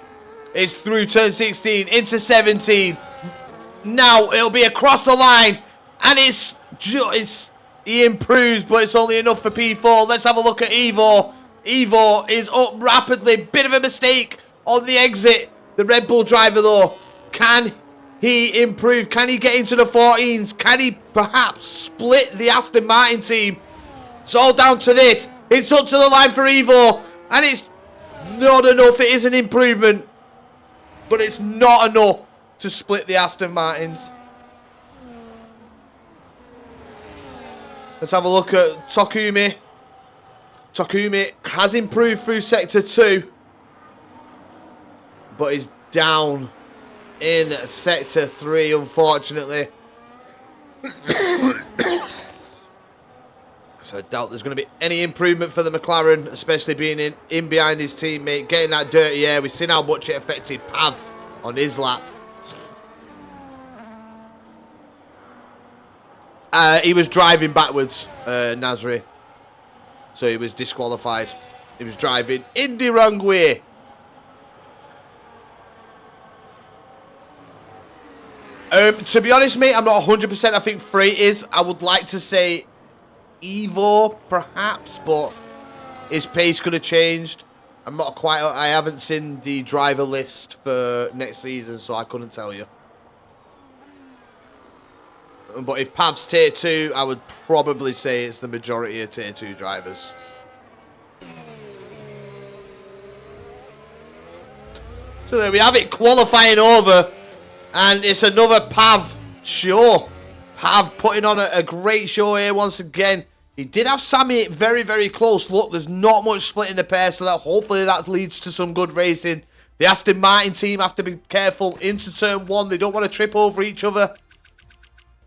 It's through turn 16 into 17. Now it'll be across the line, and he improves, but it's only enough for P4. Let's have a look at Evo. Evo is up rapidly. Bit of a mistake on the exit. The Red Bull driver, though, can he improve? Can he get into the 14s? Can he perhaps split the Aston Martin team? It's all down to this. It's up to the line for Evo, and it's not enough. It is an improvement, but it's not enough to split the Aston Martins. Let's have a look at Takumi. Takumi has improved through Sector 2, but is down in Sector 3, unfortunately. So I doubt there's going to be any improvement for the McLaren, especially being in behind his teammate, getting that dirty air. We've seen how much it affected Pav on his lap. He was driving backwards, Nasri. So he was disqualified. He was driving in the wrong way. To be honest, mate, I'm not 100%. I think Freight is. I would like to say Evo, perhaps, but his pace could have changed. I'm not quite. I haven't seen the driver list for next season, so I couldn't tell you. But if Pav's tier 2, I would probably say it's the majority of tier 2 drivers. So there we have it, qualifying over. And it's another Pav show. Pav putting on a great show here once again. He did have Sammy very, very close. Look, there's not much split in the pair, so that hopefully that leads to some good racing. The Aston Martin team have to be careful into turn 1. They don't want to trip over each other.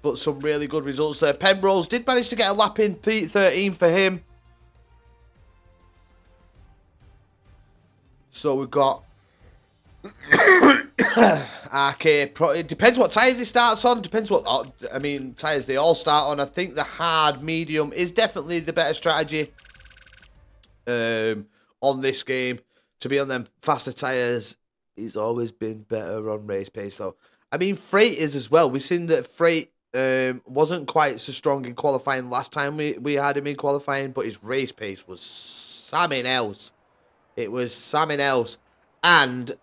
But some really good results there. Penrose did manage to get a lap in P13 for him. So we've got RK. It depends what tyres he starts on. Depends what, I mean, tyres they all start on. I think the hard medium is definitely the better strategy on this game. To be on them faster tyres, he's always been better on race pace though. I mean, Freight is as well. We've seen that Freight wasn't quite so strong in qualifying last time we had him in qualifying, but his race pace was something else. It was something else. And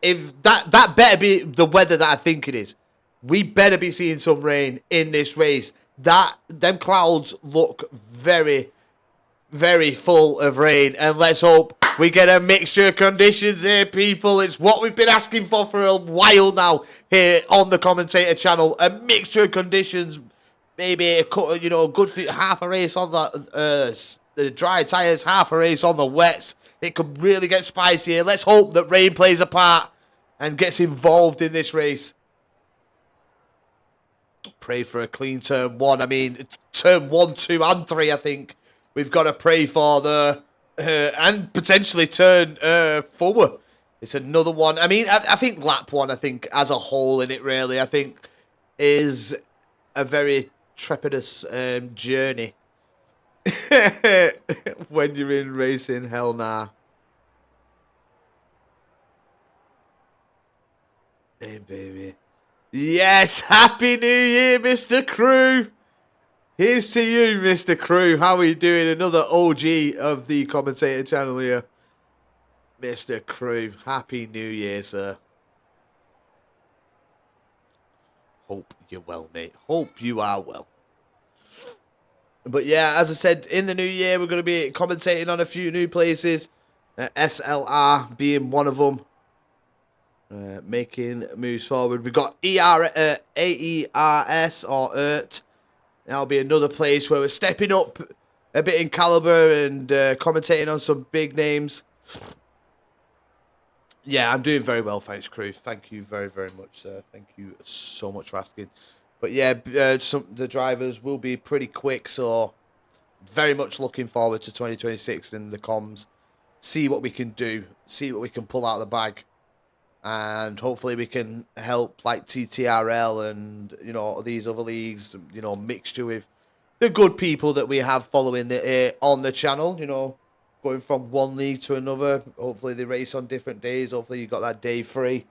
if that better be the weather that I think it is, we better be seeing some rain in this race. Them clouds look very, very full of rain, and let's hope we get a mixture of conditions here, people. It's what we've been asking for a while now here on the commentator channel. A mixture of conditions, maybe a good half a race on the dry tyres, half a race on the wets. It could really get spicy here. Let's hope that rain plays a part and gets involved in this race. Pray for a clean turn 1. I mean, turn 1, 2, and 3, I think we've got to pray for the... and potentially turn 4. It's another one. I mean, I think lap 1, I think, as a whole in it, really, I think, is a very trepidous journey. When you're in racing, hell nah. Hey, baby. Yes, Happy New Year, Mr. Crew. Here's to you, Mr. Crew. How are you doing? Another OG of the commentator channel here. Mr. Crew, Happy New Year, sir. Hope you're well, mate. Hope you are well. But yeah, as I said, in the new year, we're going to be commentating on a few new places. SLR being one of them. Making moves forward. We've got AERS or ERT. That'll be another place where we're stepping up a bit in caliber and commentating on some big names. Yeah, I'm doing very well, thanks, crew. Thank you very, very much, sir. Thank you so much for asking. But yeah, the drivers will be pretty quick, so very much looking forward to 2026 in the comms. See what we can do. See what we can pull out of the bag. And hopefully we can help like TTRL and, you know, these other leagues, you know, mixture with the good people that we have following on the channel, you know. going from one league to another. Hopefully they race on different days. Hopefully you got that day free.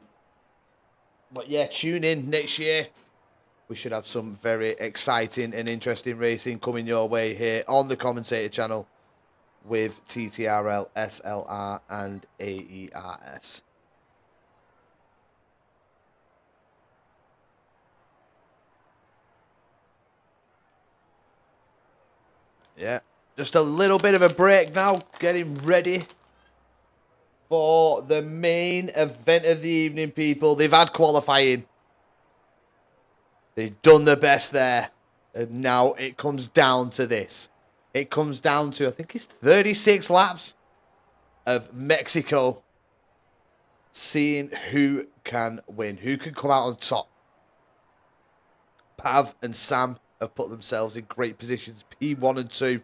But yeah, tune in next year. We should have some very exciting and interesting racing coming your way here on the commentator channel with TTRL, SLR and AERS. Yeah, just a little bit of a break now, getting ready for the main event of the evening, people. They've had qualifying. They've done their best there. And now it comes down to this. It comes down to, I think it's 36 laps of Mexico. Seeing who can win, who can come out on top. Pav and Sam have put themselves in great positions, P1 and 2.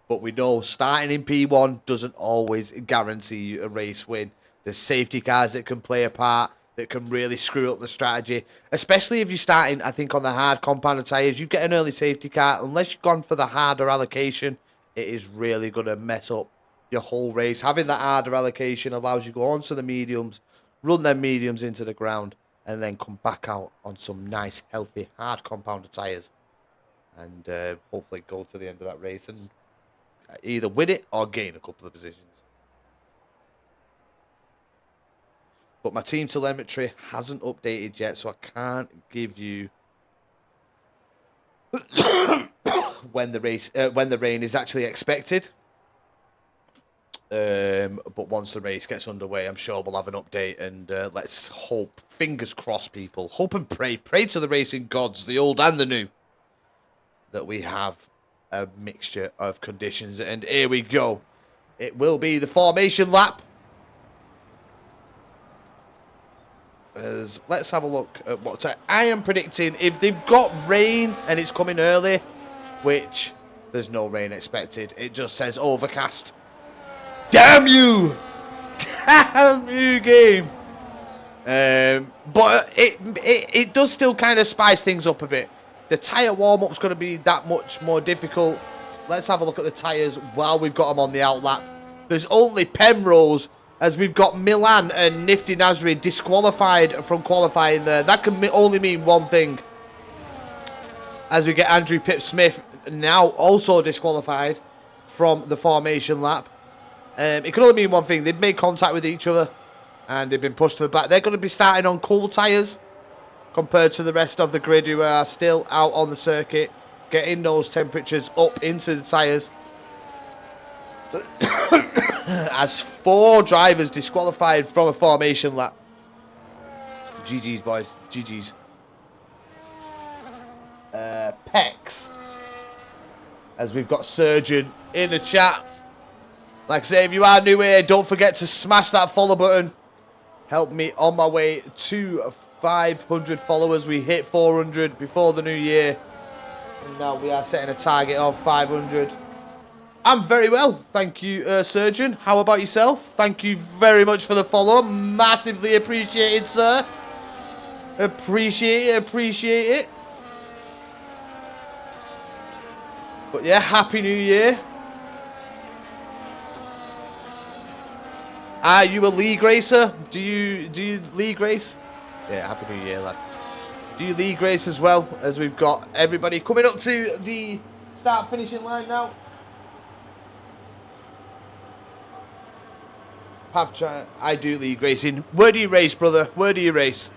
But we know starting in P1 doesn't always guarantee you a race win. There's safety cars that can play a part, that can really screw up the strategy. Especially if you're starting, I think, on the hard compounded tyres. You get an early safety car, unless you've gone for the harder allocation, it is really going to mess up your whole race. Having that harder allocation allows you to go on to the mediums, run them mediums into the ground, and then come back out on some nice, healthy, hard compounded tyres. And hopefully go to the end of that race and either win it or gain a couple of positions. But my team telemetry hasn't updated yet, so I can't give you when the rain is actually expected. But once the race gets underway, I'm sure we'll have an update, and let's hope, fingers crossed, people, hope and pray to the racing gods, the old and the new, that we have a mixture of conditions. And here we go. It will be the formation lap. Let's have a look at what I am predicting. If they've got rain and it's coming early, which there's no rain expected, it just says overcast. Damn you! Damn you, game. But it does still kind of spice things up a bit. The tyre warm-up's going to be that much more difficult. Let's have a look at the tyres while we've got them on the outlap. There's only Penrose, as we've got Milan and Nifty Nasri disqualified from qualifying there. That can only mean one thing. As we get Andrew Pip-Smith now also disqualified from the formation lap. It can only mean one thing. They've made contact with each other and they've been pushed to the back. They're going to be starting on cool tyres compared to the rest of the grid who are still out on the circuit, getting those temperatures up into the tyres. As 4 drivers disqualified from a formation lap. GG's, boys. GG's. Pex. As we've got Surgeon in the chat. Like I say, if you are new here, don't forget to smash that follow button. Help me on my way to 500 followers. We hit 400 before the new year. And now we are setting a target of 500. I'm very well, thank you, Surgeon. How about yourself? Thank you very much for the follow. Massively appreciated, sir. Appreciate it. But yeah, Happy New Year. Are you a league racer? Do you league race? Yeah, Happy New Year, lad. Do you league race as well? As we've got everybody coming up to the start finishing line now. I do league racing. Where do you race, brother? Where do you race?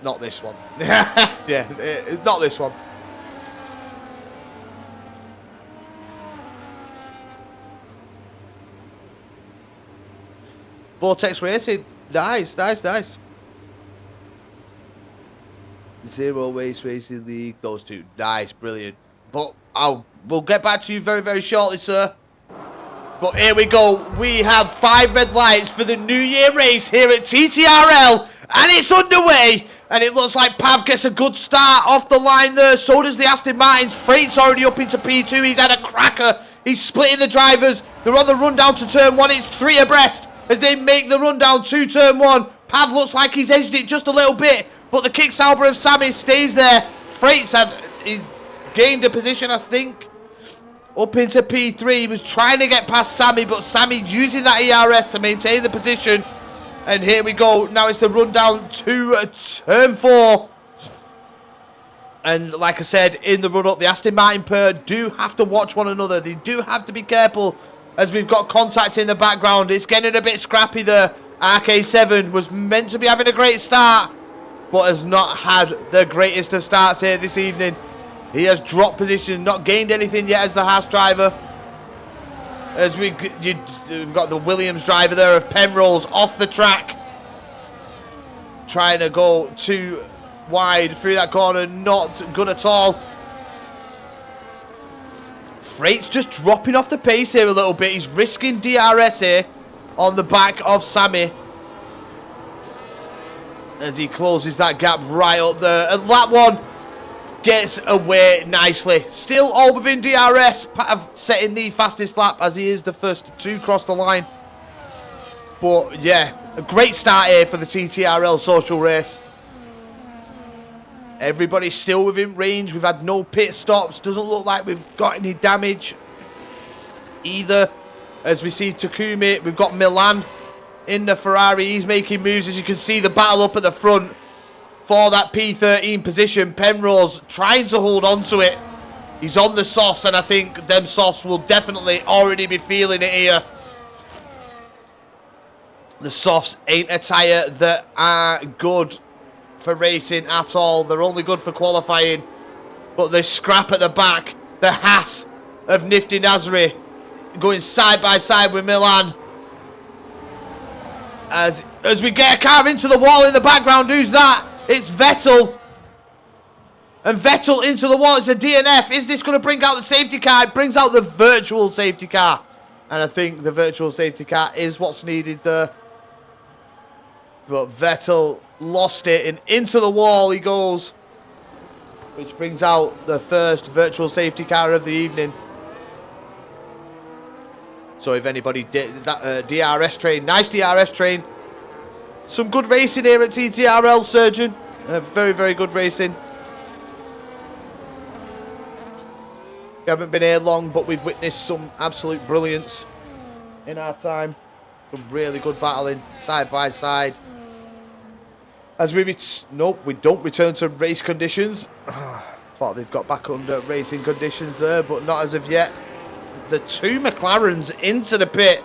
Not this one. Yeah, not this one. Vortex Racing. Nice. Zero Race Racing League. Those two. Nice, brilliant. But we'll get back to you very, very shortly, sir. But here we go. We have 5 red lights for the New Year race here at TTRL. And it's underway. And it looks like Pav gets a good start off the line there. So does the Aston Martins. Freight's already up into P2. He's had a cracker. He's splitting the drivers. They're on the run down to turn 1. It's 3 abreast as they make the run down to turn 1. Pav looks like he's edged it just a little bit. But the kick salver of Sammy stays there. Freight's he gained a position, I think. Up into P3. He was trying to get past Sammy, but Sammy using that ERS to maintain the position. And here we go. Now it's the run down to turn 4. And like I said, in the run up, the Aston Martin pair do have to watch one another. They do have to be careful as we've got contact in the background. It's getting a bit scrappy there. RK7 was meant to be having a great start, but has not had the greatest of starts here this evening. He has dropped position, not gained anything yet as the Haas driver. As we've got the Williams driver there of Penrose off the track. Trying to go too wide through that corner, not good at all. Freight's just dropping off the pace here a little bit. He's risking DRS here on the back of Sammy as he closes that gap right up there. And that one gets away nicely. Still all within DRS. Pav setting the fastest lap as he is the first to cross the line. But yeah, a great start here for the TTRL social race. Everybody's still within range. We've had no pit stops. Doesn't look like we've got any damage either. As we see Takumi, we've got Milan in the Ferrari. He's making moves. As you can see, the battle up at the front for that P13 position. Penrose trying to hold on to it. He's on the softs, and I think them softs will definitely already be feeling it here. The softs ain't a tyre that are good for racing at all. They're only good for qualifying. But the scrap at the back, the Haas of Nifty Nasri going side by side with Milan. As we get a car into the wall in the background, who's that? It's Vettel. And Vettel into the wall. It's a DNF. Is this going to bring out the safety car? It brings out the virtual safety car. And I think the virtual safety car is what's needed there. But Vettel lost it, and into the wall he goes, which brings out the first virtual safety car of the evening. So if anybody did that DRS train, nice DRS train. Some good racing here at TTRL, Surgeon. Very, very good racing. We haven't been here long, but we've witnessed some absolute brilliance in our time. Some really good battling, side by side. As we nope, we don't return to race conditions. Thought they've got back under racing conditions there, but not as of yet. The two McLarens into the pit.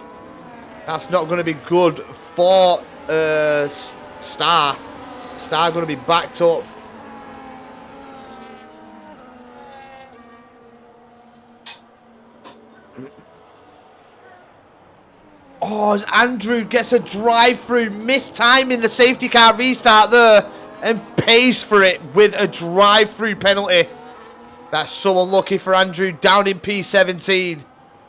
That's not going to be good for Star. Star going to be backed up. Oh, as Andrew gets a drive-through, mistiming the safety car restart there, and pays for it with a drive-through penalty. That's so unlucky for Andrew, down in P17.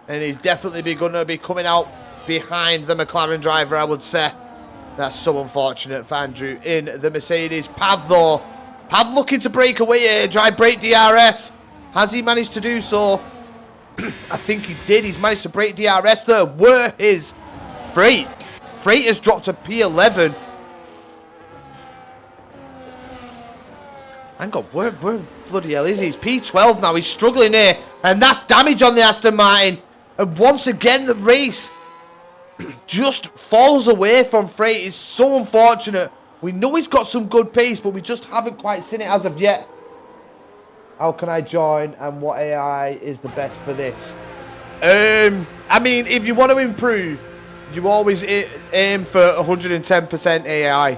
And he's definitely going to be coming out behind the McLaren driver, I would say. That's so unfortunate for Andrew in the Mercedes. Pav, though. Pav looking to break away here, try break DRS. Has he managed to do so? I think he did. He's managed to break DRS there. Where is Freight? Freight has dropped to P11. Hang on, where bloody hell is he? He's P12 now. He's struggling here. And that's damage on the Aston Martin. And once again, the race just falls away from Freight. It's so unfortunate. We know he's got some good pace, but we just haven't quite seen it as of yet. How can I join, and what AI is the best for this? I mean, if you want to improve, you always aim for 110% AI.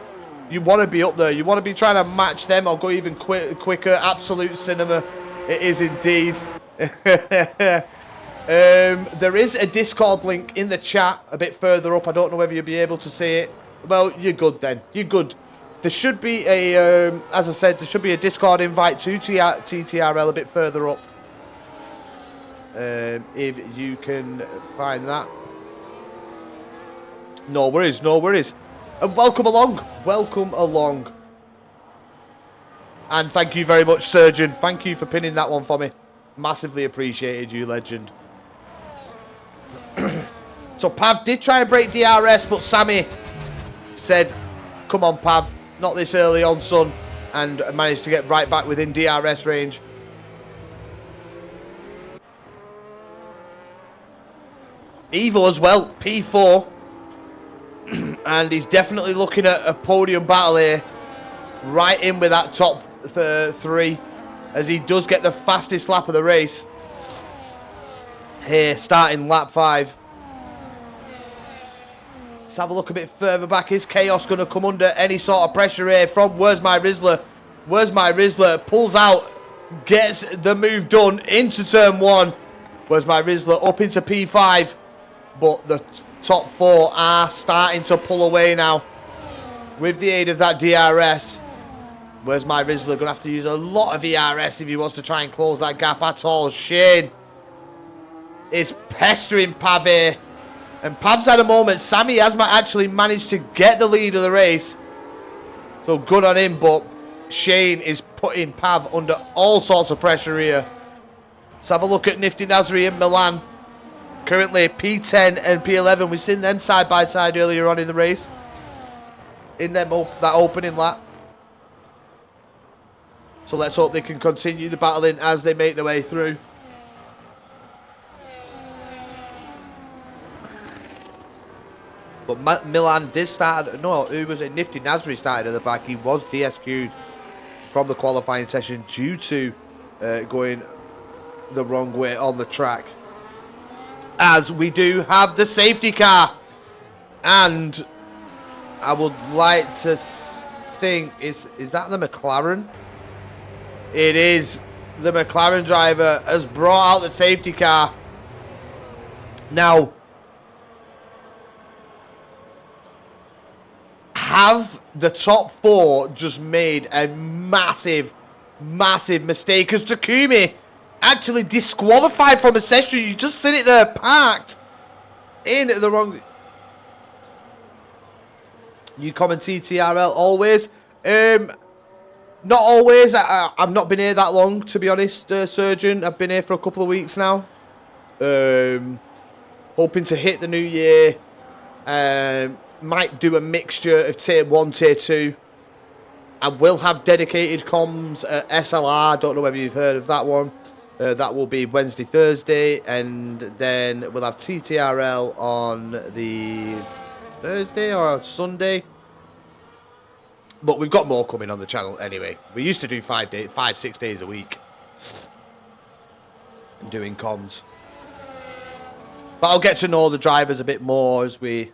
You want to be up there. You want to be trying to match them or go even quicker. Absolute cinema. It is indeed. There is a Discord link in the chat a bit further up. I don't know whether you'll be able to see it. Well, you're good then. You're good. There should be a, as I said, there should be a Discord invite to TTRL a bit further up. If you can find that. No worries, no worries. And welcome along. Welcome along. And thank you very much, Surgeon. Thank you for pinning that one for me. Massively appreciated, you legend. So Pav did try and break DRS, but Sammy said, come on, Pav. Not this early on, son. And managed to get right back within DRS range. Evil as well, P4. And he's definitely looking at a podium battle here. Right in with that top 3. As he does get the fastest lap of the race. Here, starting lap 5. Let's have a look a bit further back. Is Chaos going to come under any sort of pressure here from Where's My Rizzler? Where's My Rizzler? Pulls out, gets the move done into turn 1. Where's My Rizzler? Up into P5. But the top 4 are starting to pull away now. With the aid of that DRS. Where's My Rizzler? Going to have to use a lot of ERS if he wants to try and close that gap at all. Shane is pestering Pav here. And Pav's had a moment. Sammy has actually managed to get the lead of the race. So good on him. But Shane is putting Pav under all sorts of pressure here. Let's have a look at Nifty Nasri and Milan. Currently P10 and P11. We've seen them side by side earlier on in the race. In them that opening lap. So let's hope they can continue the battling as they make their way through. But Milan did start... No, who was it? Nifty Nasri started at the back. He was DSQ'd from the qualifying session due to going the wrong way on the track. As we do have the safety car. And I would like to think... Is that the McLaren? It is. The McLaren driver has brought out the safety car. Now... have the top 4 just made a massive mistake? Because Takumi actually disqualified from a session. You just sit it there parked in the wrong... You comment TTRL always. Not always. I've not been here that long, to be honest, Surgeon. I've been here for a couple of weeks now. Hoping to hit the new year. Might do a mixture of tier 1, tier 2. I will have dedicated comms at SLR. Don't know whether you've heard of that one. That will be Wednesday, Thursday. And then we'll have TTRL on the Thursday or Sunday. But we've got more coming on the channel anyway. We used to do 5-6 days a week. Doing comms. But I'll get to know the drivers a bit more as we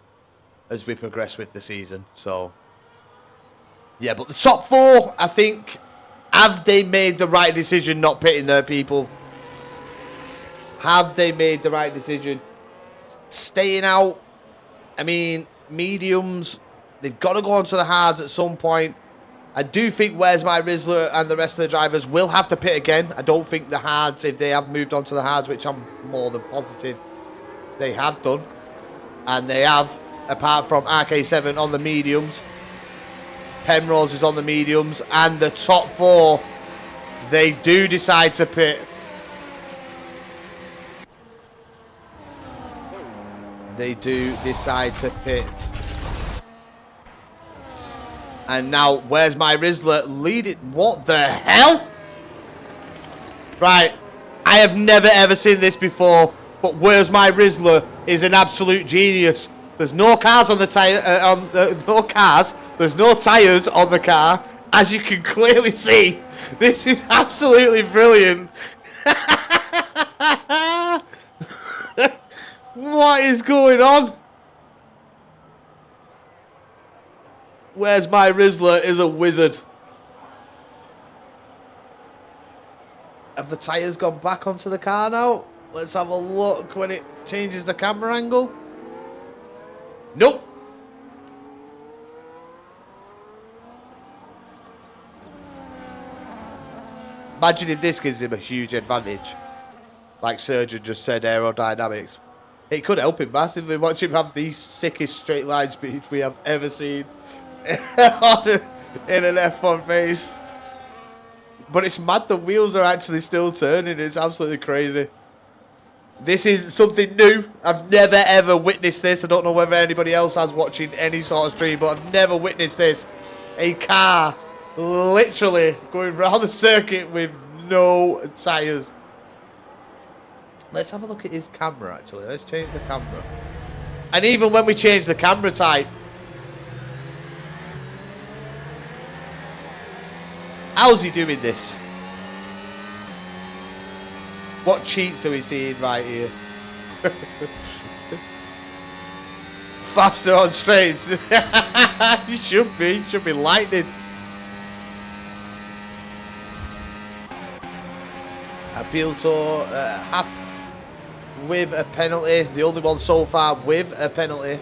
progress with the season. So yeah, but the top 4, I think, have they made the right decision not pitting their people? Have they made the right decision staying out? I mean, mediums, they've got to go onto the hards at some point. I do think Where's My Rizzler and the rest of the drivers will have to pit again. I don't think the hards, if they have moved on to the hards, which I'm more than positive they have done, and they have, apart from RK7 on the mediums, Penrose is on the mediums, and the top 4, they do decide to pit. They do decide to pit. And now, Where's My Rizzler leading? What the hell? Right, I have never ever seen this before, but Where's My Rizzler is an absolute genius. There's no cars on the tire. No cars. There's no tires on the car, as you can clearly see. This is absolutely brilliant. What is going on? Where's My Rizzler is a wizard. Have the tires gone back onto the car now? Let's have a look when it changes the camera angle. Nope. Imagine if this gives him a huge advantage. Like Surgeon just said, aerodynamics. It could help him massively. Watch him have the sickest straight line speed we have ever seen in an F1 race. But it's mad, the wheels are actually still turning. It's absolutely crazy. This is something new. I've never ever witnessed this. I don't know whether anybody else has watching any sort of stream, but I've never witnessed this. A car literally going around the circuit with no tyres. Let's have a look at his camera, actually. Let's change the camera. And even when we change the camera type, how's he doing this? What cheats are we seeing right here? Faster on straights. He should be lightning. Appeal to with a penalty. The only one so far with a penalty.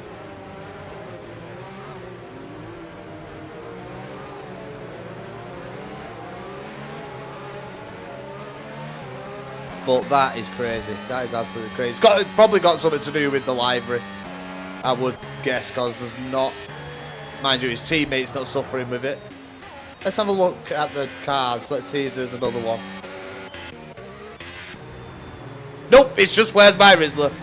But that is crazy. That is absolutely crazy. It's probably got something to do with the livery, I would guess, because there's not, mind you, his teammate's not suffering with it. Let's have a look at the cars. Let's see if there's another one. Nope, it's just where's my Rizzler.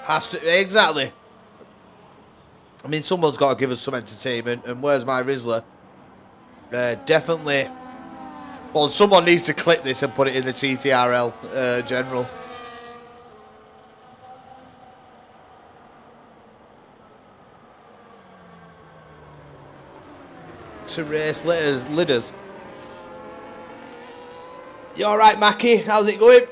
Has to, exactly. I mean, someone's got to give us some entertainment, and where's my Rizzler? Definitely. Well, someone needs to clip this and put it in the TTRL general. To race lidders. You alright, Mackie? How's it going?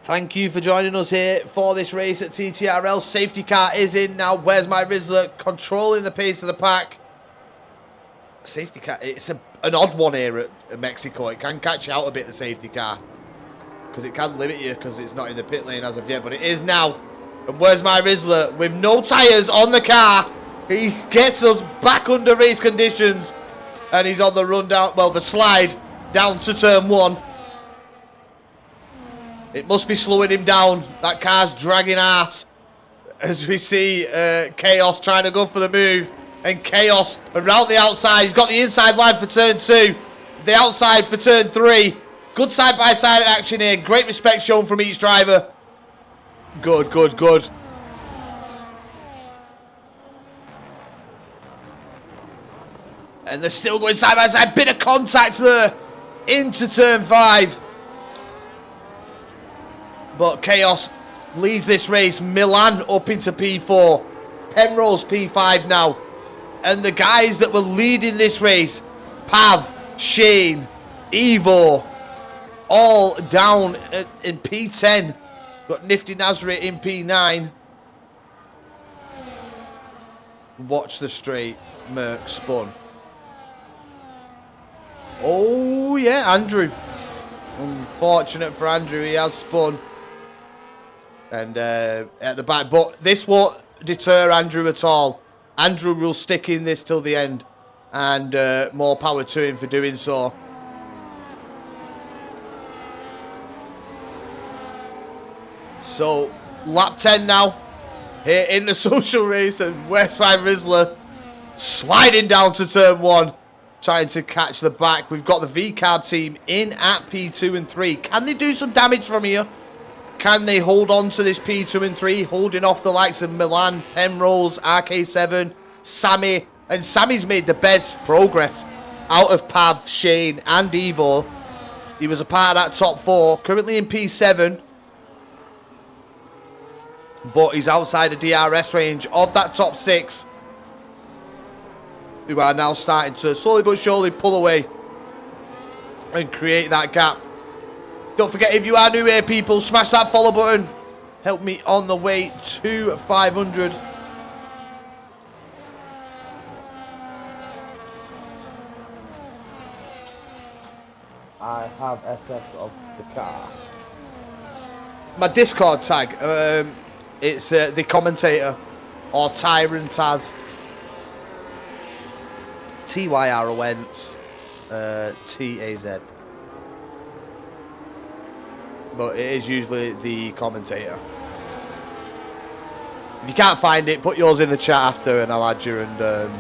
Thank you for joining us here for this race at TTRL. Safety car is in now. Where's my Rizzler? Controlling the pace of the pack. Safety car, it's an odd one here at Mexico. It can catch you out a bit, the safety car, because it can limit you because it's not in the pit lane as of yet, but it is now. And where's my Rizzler? With no tyres on the car, he gets us back under race conditions, and he's on the run down, well, the slide down to turn 1. It must be slowing him down. That car's dragging ass. As we see Chaos trying to go for the move. And Chaos around the outside. He's got the inside line for turn 2. The outside for turn 3. Good side-by-side action here. Great respect shown from each driver. Good, good, good. And they're still going side-by-side. Bit of contact there. Into turn 5. But Chaos leads this race. Milan up into P4. Penrose P5 now. And the guys that were leading this race, Pav, Shane, Evo, all down in P10. Got Nifty Nazareth in P9. Watch the straight. Merc spun. Oh, yeah, Andrew. Unfortunate for Andrew, he has spun. And at the back, but this won't deter Andrew at all. Andrew will stick in this till the end, and more power to him for doing so. So, lap 10 now, here in the social race, and where's my Rizzler sliding down to turn 1, trying to catch the back. We've got the V-Carb team in at P2 and 3. Can they do some damage from here? Can they hold on to this P2 and 3, holding off the likes of Milan, Penrose, RK7, Sammy? And Sammy's made the best progress out of Pav, Shane and Evo. He was a part of that top 4, currently in P7. But he's outside the DRS range of that top 6. Who are now starting to slowly but surely pull away and create that gap. Don't forget, if you are new here, people, smash that follow button. Help me on the way to 500. I have SS of the car. My Discord tag, it's the commentator, or Tyrant Taz. TYRONs, TAZ. But it is usually the commentator. If you can't find it, put yours in the chat after and I'll add you, and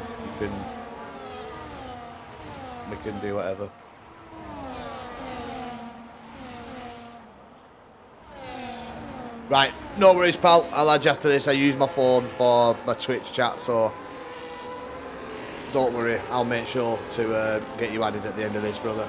we can do whatever. Right, no worries, pal. I'll add you after this. I use my phone for my Twitch chat, so don't worry. I'll make sure to get you added at the end of this, brother.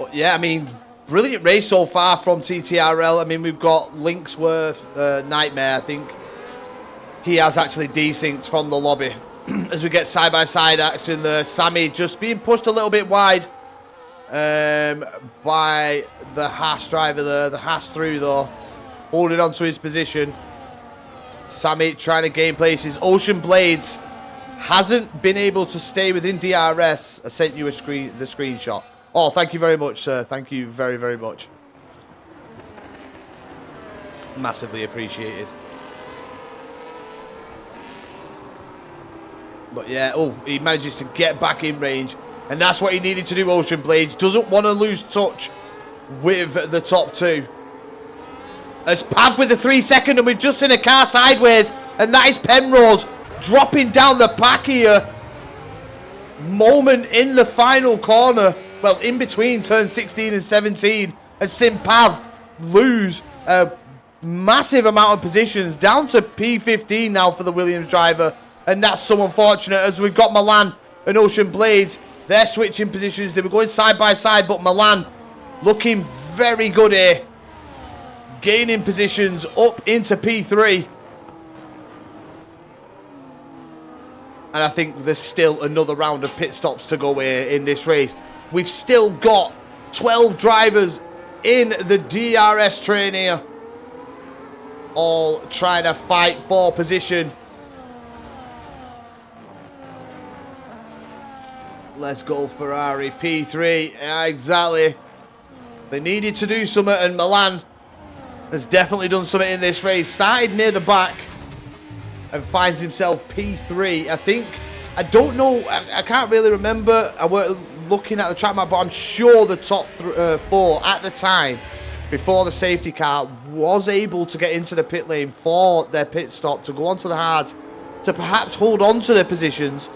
But yeah, I mean, brilliant race so far from TTRL. I mean, we've got Linksworth, Nightmare, I think. He has actually desynced from the lobby. As we get side-by-side action there. Sammy just being pushed a little bit wide by the Haas driver there. The Haas through, though. Holding on to his position. Sammy trying to gain places. Ocean Blades hasn't been able to stay within DRS. I sent you the screenshot. Oh, thank you very much, sir. Thank you very, very much. Massively appreciated. But yeah, oh, he manages to get back in range. And that's what he needed to do, Ocean Blades. Doesn't want to lose touch with the top two. As Pav with the 3 second, and we've just seen a car sideways. And that is Penrose dropping down the pack here. Moment in the final corner. Well, in between turn 16 and 17. As seen Pav lose a massive amount of positions. Down to P15 now for the Williams driver. And that's so unfortunate as we've got Milan and Ocean Blades. They're switching positions. They were going side by side, but Milan looking very good here. Gaining positions up into P3. And I think there's still another round of pit stops to go here in this race. We've still got 12 drivers in the DRS train here. All trying to fight for position. Let's go Ferrari, P3, yeah, exactly. They needed to do something, and Milan has definitely done something in this race. Started near the back and finds himself P3. I don't know, I can't really remember. I weren't looking at the track map, but I'm sure the top four at the time, before the safety car, was able to get into the pit lane for their pit stop, to go onto the hards, to perhaps hold on to their positions,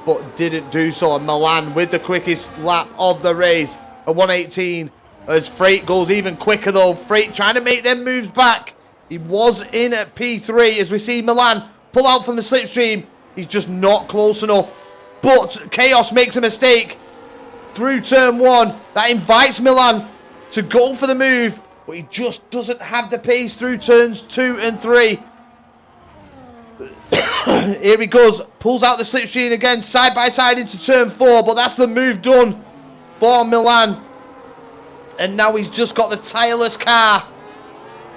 but didn't do so. And Milan with the quickest lap of the race, a 1:18, as Freight goes even quicker though. Freight trying to make them moves back. He was in at P3 as we see Milan pull out from the slipstream. He's just not close enough. But Chaos makes a mistake through turn 1. That invites Milan to go for the move, but he just doesn't have the pace through turns 2 and 3. Here he goes, pulls out the slipstream again, side by side into turn 4, but that's the move done for Milan. And now he's just got the tireless car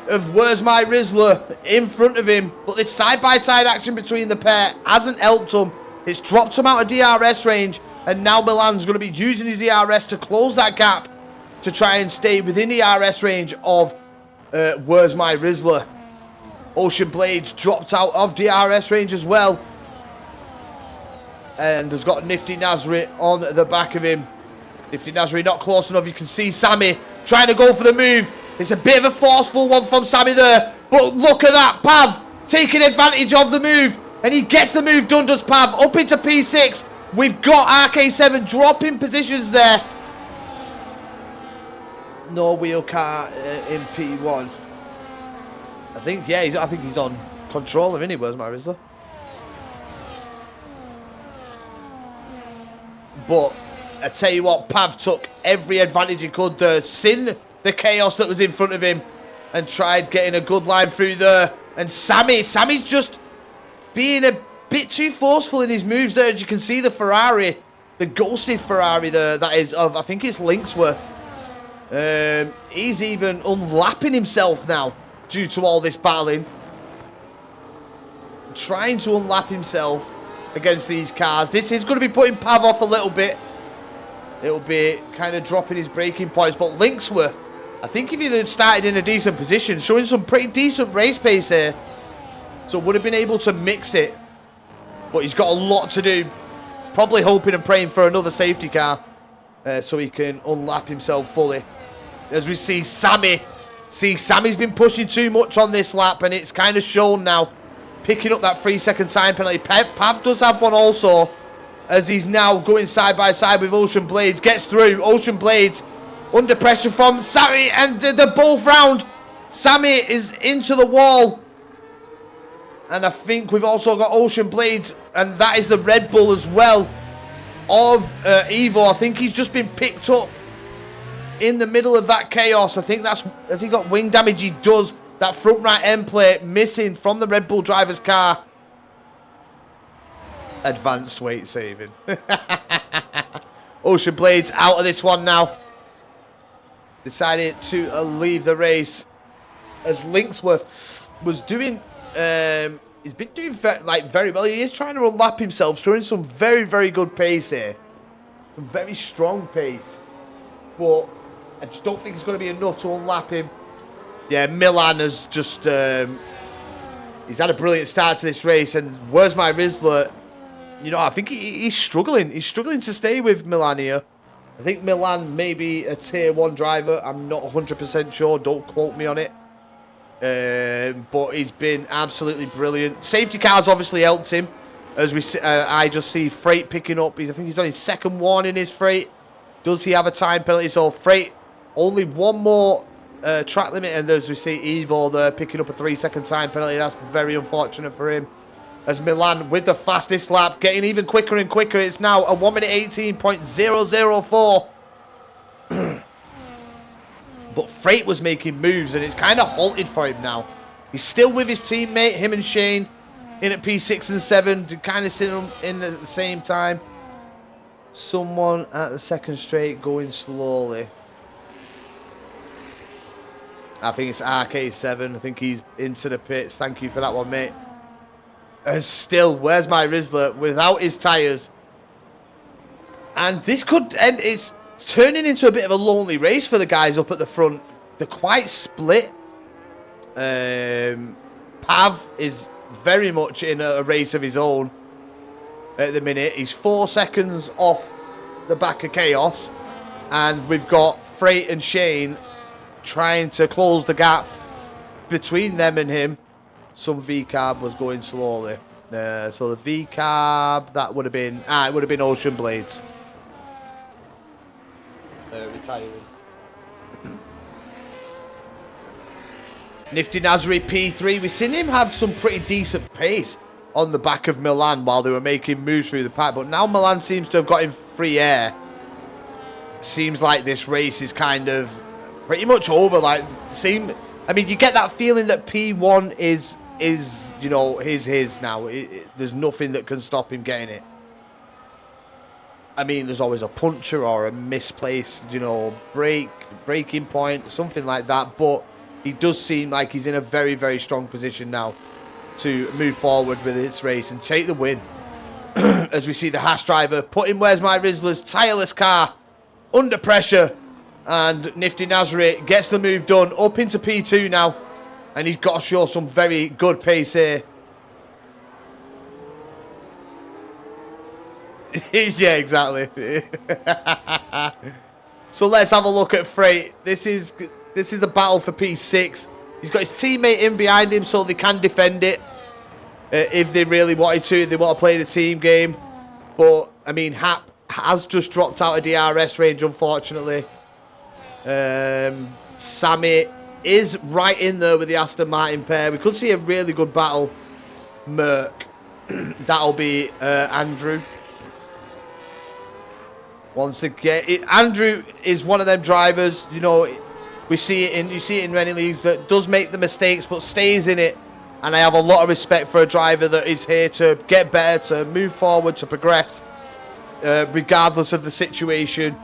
of Where's My Rizzler in front of him. But this side by side action between the pair hasn't helped him. It's dropped him out of DRS range, and now Milan's going to be using his ERS to close that gap to try and stay within the ERS range of Where's My Rizzler. Ocean Blades dropped out of DRS range as well, and has got Nifty Nasri on the back of him. Nifty Nasri not close enough. You can see Sammy trying to go for the move. It's a bit of a forceful one from Sammy there, but look at that, Pav taking advantage of the move, and he gets the move done, does Pav, up into P6. We've got RK7 dropping positions there. No wheel car in P1. I think he's on controller, isn't he? Where's My Rizzler? But I tell you what, Pav took every advantage he could there, seen the chaos that was in front of him, and tried getting a good line through there. And Sammy's just being a bit too forceful in his moves there. As you can see, the Ferrari, the ghosted Ferrari there, that is of, I think it's Linksworth. He's even unlapping himself now due to all this battling. Trying to unlap himself against these cars. This is going to be putting Pav off a little bit. It'll be kind of dropping his braking points. But Linksworth, I think if he had started in a decent position, showing some pretty decent race pace here, so would have been able to mix it. But he's got a lot to do. Probably hoping and praying for another safety car so he can unlap himself fully. As we see Sammy. See, Sammy's been pushing too much on this lap, and it's kind of shown now. Picking up that 3 second time penalty. Pav does have one also. as he's now going side by side with Ocean Blades. Gets through. Ocean Blades under pressure from Sammy, and they're both round. Sammy is into the wall. And I think we've also got Ocean Blades, and that is the Red Bull as well of Evo. I think he's just been picked up in the middle of that chaos. I think that's, has he got wing damage? He does. That front right end plate missing from the Red Bull driver's car. Advanced weight saving. Ocean Blades out of this one now. Decided to leave the race as Linksworth was doing. He's been doing very well. He is trying to unlap himself, showing some very, very good pace here. Some very strong pace. But I just don't think it's going to be enough to unlap him. Yeah, Milan has just... he's had a brilliant start to this race. And where's my Rizzler? You know, I think he's struggling. He's struggling to stay with Milan here. I think Milan may be a tier 1 driver. I'm not 100% sure. Don't quote me on it. But he's been absolutely brilliant. Safety cars obviously helped him. As we, I just see Freight picking up. I think he's on his second warning, his Freight. Does he have a time penalty? So Freight, only one more track limit. And as we see Evo there picking up a 3-second time penalty. That's very unfortunate for him. As Milan with the fastest lap, getting even quicker and quicker. It's now a 1 minute 18.004. But Freight was making moves, and it's kind of halted for him now. He's still with his teammate, him and Shane, in at P6 and 7, kind of sitting them in at the same time. Someone at the second straight going slowly. I think it's RK7. I think he's into the pits. Thank you for that one, mate. Still, where's my Rizzler without his tyres? And this could end. It's turning into a bit of a lonely race for the guys up at the front. They're quite split. Pav is very much in a race of his own at the minute. He's 4 seconds off the back of Chaos. And we've got Freight and Shane trying to close the gap between them and him. Some V-Carb was going slowly. So the V-Carb, that would have been... it would have been Ocean Blades. Retiring. Nifty Nasri P3. We've seen him have some pretty decent pace on the back of Milan while they were making moves through the pack. But now Milan seems to have got in free air. Seems like this race is kind of pretty much over. I mean, you get that feeling that P1 is you know, his now. There's nothing that can stop him getting it. I mean, there's always a puncher or a misplaced, you know, breaking point, something like that. But he does seem like he's in a very, very strong position now to move forward with this race and take the win. As we see the Haas driver putting Where's My Rizzler's tireless car under pressure. And Nifty Nasri gets the move done up into P2 now. And he's got to show some very good pace here. Yeah, exactly. So let's have a look at Freight. This is the battle for P6. He's got his teammate in behind him so they can defend it. If they really wanted to. If they want to play the team game. But, I mean, Hap has just dropped out of DRS range, unfortunately. Sammy is right in there with the Aston Martin pair. We could see a really good battle. Merc. That'll be Andrew. Once again, Andrew is one of them drivers. You know, you see it in many leagues that does make the mistakes but stays in it. And I have a lot of respect for a driver that is here to get better, to move forward, to progress, regardless of the situation.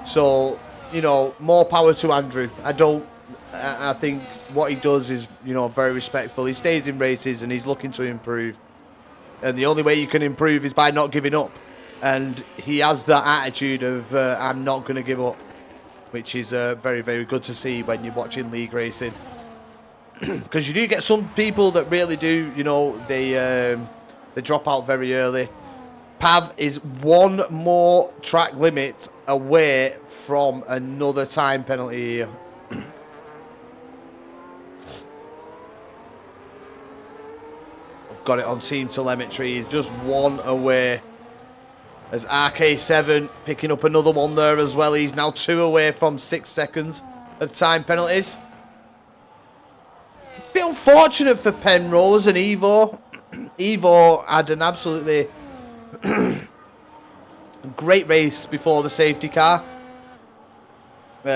So, you know, more power to Andrew. I think what he does is, you know, very respectful. He stays in races and he's looking to improve. And the only way you can improve is by not giving up. And he has that attitude of, I'm not going to give up. Which is very, very good to see when you're watching league racing. Because you do get some people that really do, you know, they drop out very early. Pav is one more track limit away from another time penalty here. I've got it on team telemetry. He's just one away. As RK7 picking up another one there as well. He's now 2 away from 6 seconds of time penalties. A bit unfortunate for Penrose and Evo. Evo had an absolutely great race before the safety car.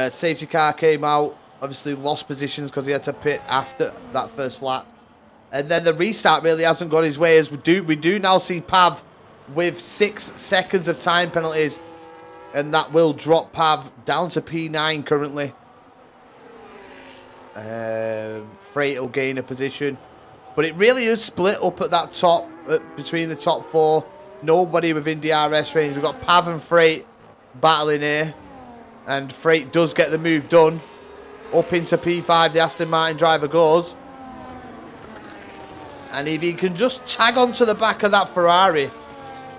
Safety car came out, obviously lost positions because he had to pit after that first lap. And then the restart really hasn't gone his way, as we do now see Pav with 6 seconds of time penalties, and that will drop Pav down to P9 currently. Freight will gain a position, but it really is split up at that top, between the top 4. Nobody within DRS range. We've got Pav and Freight battling here, and Freight does get the move done. Up into P5 the Aston Martin driver goes, and if he can just tag onto the back of that Ferrari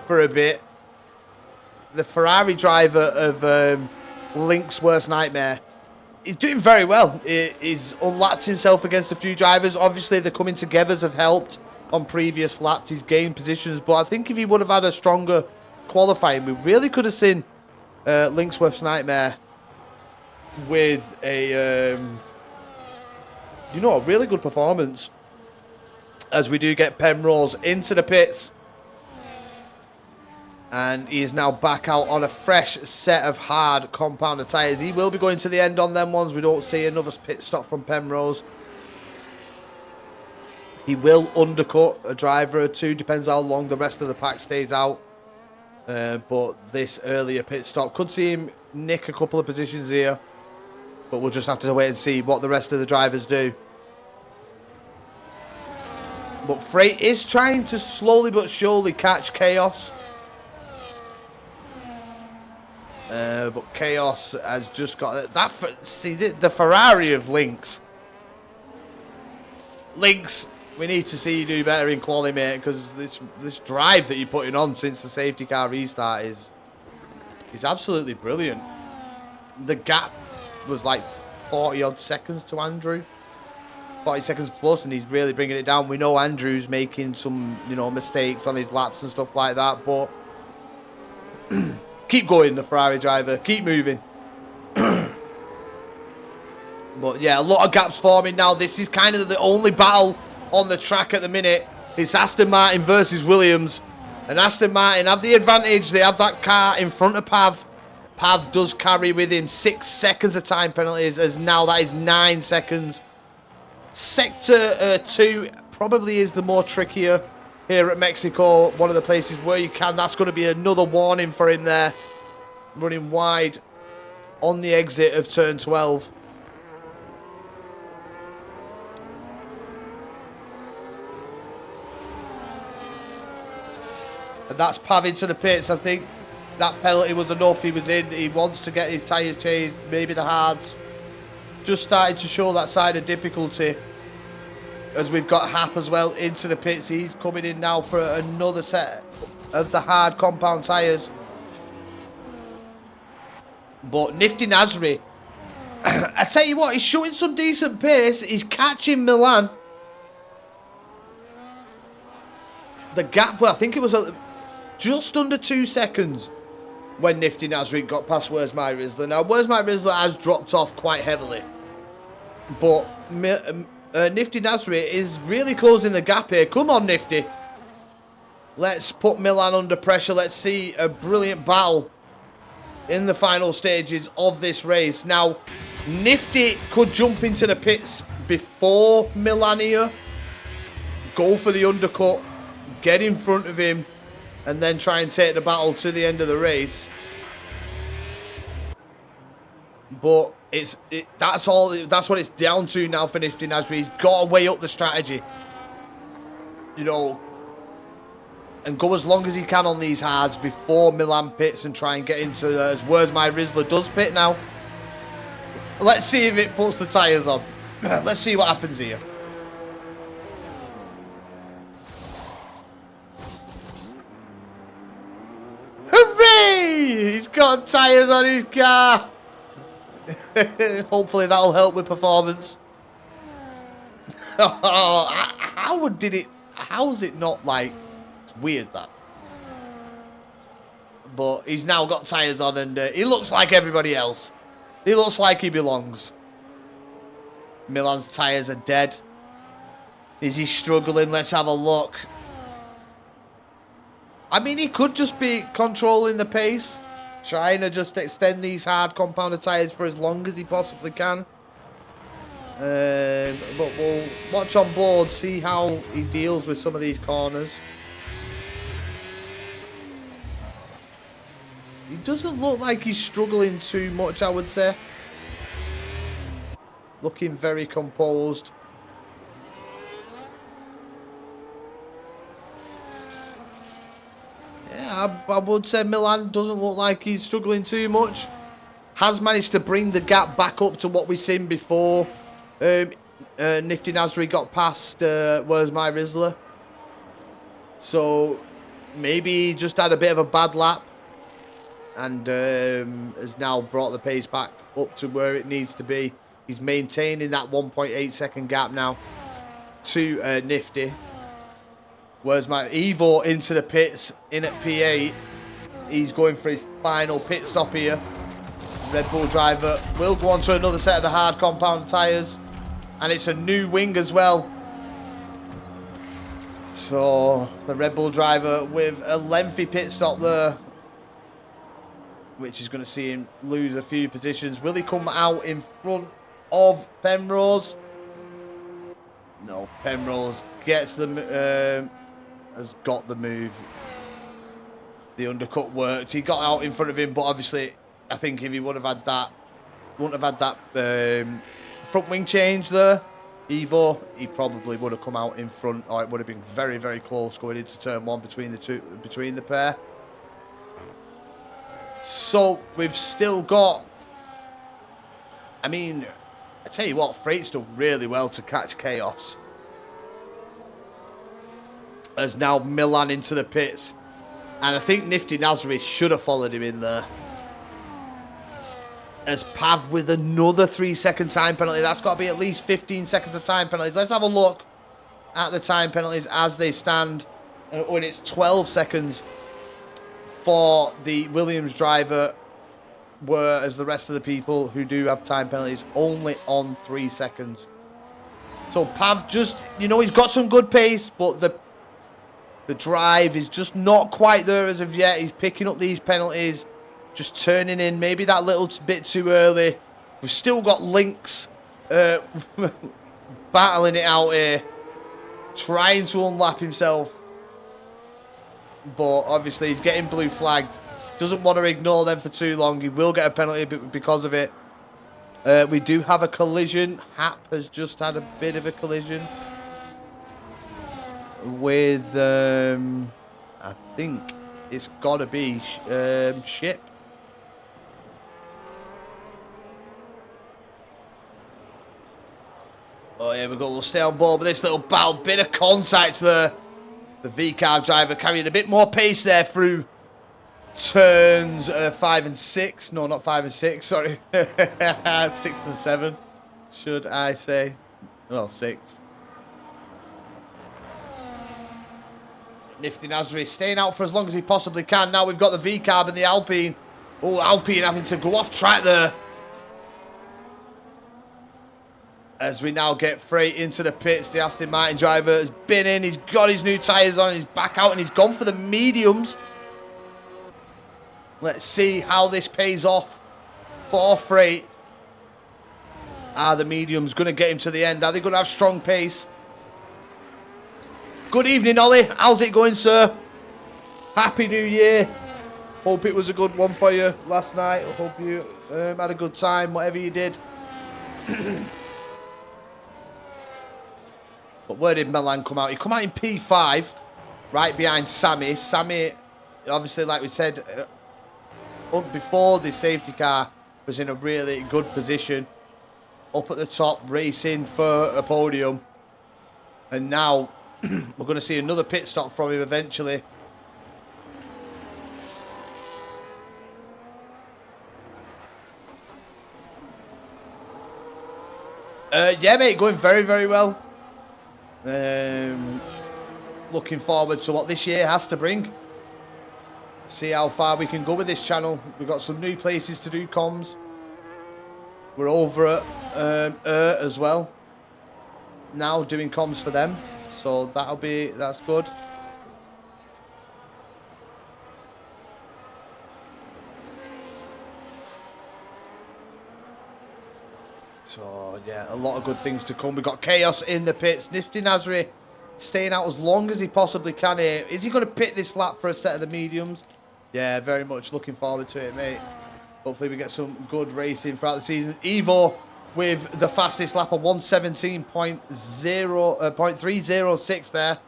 for a bit, the Ferrari driver of Link's worst nightmare, he's doing very well. He's unlapped himself against a few drivers. Obviously the coming togethers have helped on previous laps. He's gained positions, but I think if he would have had a stronger qualifying, we really could have seen Link's worst nightmare with a a really good performance, as we do get Penrose into the pits. And he is now back out on a fresh set of hard compounder tyres. He will be going to the end on them ones. We don't see another pit stop from Penrose. He will undercut a driver or two, depends how long the rest of the pack stays out. But this earlier pit stop could see him nick a couple of positions here. But we'll just have to wait and see what the rest of the drivers do. But Freight is trying to slowly but surely catch Chaos. But Chaos has just got that. See, the Ferrari of Lynx. Lynx, we need to see you do better in quali, mate, because this drive that you're putting on since the safety car restart is absolutely brilliant. The gap was like 40 odd seconds to Andrew. 40 seconds plus, and he's really bringing it down. We know Andrew's making some, mistakes on his laps and stuff like that, but keep going, the Ferrari driver. Keep moving. But yeah, a lot of gaps forming now. This is kind of the only battle on the track at the minute. It's Aston Martin versus Williams. And Aston Martin have the advantage. They have that car in front of Pav. Pav does carry with him 6 seconds of time penalties, as now that is 9 seconds. Sector 2 probably is the more trickier here at Mexico. One of the places where you can. That's going to be another warning for him there. Running wide on the exit of turn 12. And that's Pav into the pits. I think that penalty was enough. He was in. He wants to get his tyres changed. Maybe the hards. Just starting to show that side of difficulty. As we've got Hap as well into the pits. He's coming in now for another set of the hard compound tyres. But Nifty Nasri, I tell you what, he's showing some decent pace. He's catching Milan. The gap, well, I think it was just under 2 seconds when Nifty Nasri got past Where's My Rizzler. Now, Where's My Rizzler has dropped off quite heavily. But Nifty Nasri is really closing the gap here. Come on, Nifty. Let's put Milan under pressure. Let's see a brilliant battle in the final stages of this race. Now, Nifty could jump into the pits before Milan here. Go for the undercut. Get in front of him. And then try and take the battle to the end of the race. But that's what it's down to now for Nifty Nasri. He's got to weigh up the strategy. And go as long as he can on these hards before Milan pits and try and get into as Where's My Rizzler does pit now. Let's see if it puts the tyres on. Let's see what happens here. Hooray! He's got tyres on his car. Hopefully that'll help with performance. How is it not like... It's weird that. but he's now got tyres on, and he looks like everybody else. He looks like he belongs. Milan's tyres are dead. Is he struggling? Let's have a look. I mean, he could just be controlling the pace, trying to just extend these hard compounded tyres for as long as he possibly can. But we'll watch on board, see how he deals with some of these corners. He doesn't look like he's struggling too much, I would say. Looking very composed. Yeah, I would say Milan doesn't look like he's struggling too much. Has managed to bring the gap back up to what we've seen before. Nifty Nasri got past Where's My Rizzler. So maybe he just had a bit of a bad lap. And has now brought the pace back up to where it needs to be. He's maintaining that 1.8 second gap now to Nifty. Where's my Evo into the pits in at P8? He's going for his final pit stop here. Red Bull driver will go on to another set of the hard compound tyres. And it's a new wing as well. So the Red Bull driver with a lengthy pit stop there, which is going to see him lose a few positions. Will he come out in front of Penrose? No, Penrose gets the has got the move. The undercut worked. He got out in front of him, but obviously, I think if he would have had that, wouldn't have had that front wing change there, Evo, he probably would have come out in front, or it would have been very, very close going into turn one between the pair. So we've still got, I mean, I tell you what, Freight's done really well to catch Chaos. As now Milan into the pits. And I think Nifty Nasri should have followed him in there. As Pav with another 3-second time penalty. That's got to be at least 15 seconds of time penalties. Let's have a look at the time penalties as they stand. When it's 12 seconds for the Williams driver, whereas the rest of the people who do have time penalties only on 3 seconds. So Pav just, you know, he's got some good pace, but the drive is just not quite there as of yet. He's picking up these penalties, just turning in maybe that little bit too early. We've still got Lynx battling it out here, trying to unlap himself. But obviously he's getting blue flagged. Doesn't want to ignore them for too long. He will get a penalty because of it. We do have a collision. Hap has just had a bit of a collision with, I think it's got to be Ship. Oh, here we go. We'll stay on board with this little battle. Bit of contact there. The V-car driver carrying a bit more pace there through turns 5 and 6. No, not 5 and 6. Sorry. 6 and 7, should I say. Well, 6. Nifty Nasri staying out for as long as he possibly can. Now we've got the V-Carb and the Alpine. Oh, Alpine having to go off track there. As we now get Freight into the pits. The Aston Martin driver has been in. He's got his new tyres on. He's back out and he's gone for the mediums. Let's see how this pays off for Freight. The medium's going to get him to the end. Are they going to have strong pace? Good evening, Ollie. How's it going, sir? Happy New Year. Hope it was a good one for you last night. I hope you had a good time, whatever you did. But where did Milan come out? He come out in P5, right behind Sammy. Sammy, obviously, like we said, before the safety car, was in a really good position. Up at the top, racing for a podium. And now, we're going to see another pit stop from him eventually. Yeah, mate, going very, very well. Looking forward to what this year has to bring. See how far we can go with this channel. We've got some new places to do comms. We're over at as well. Now doing comms for them. So that's good. So, yeah, a lot of good things to come. We've got Chaos in the pits. Nifty Nasri staying out as long as he possibly can here. Is he going to pit this lap for a set of the mediums? Yeah, very much looking forward to it, mate. Hopefully we get some good racing throughout the season. Evo with the fastest lap of 1:17.306 there.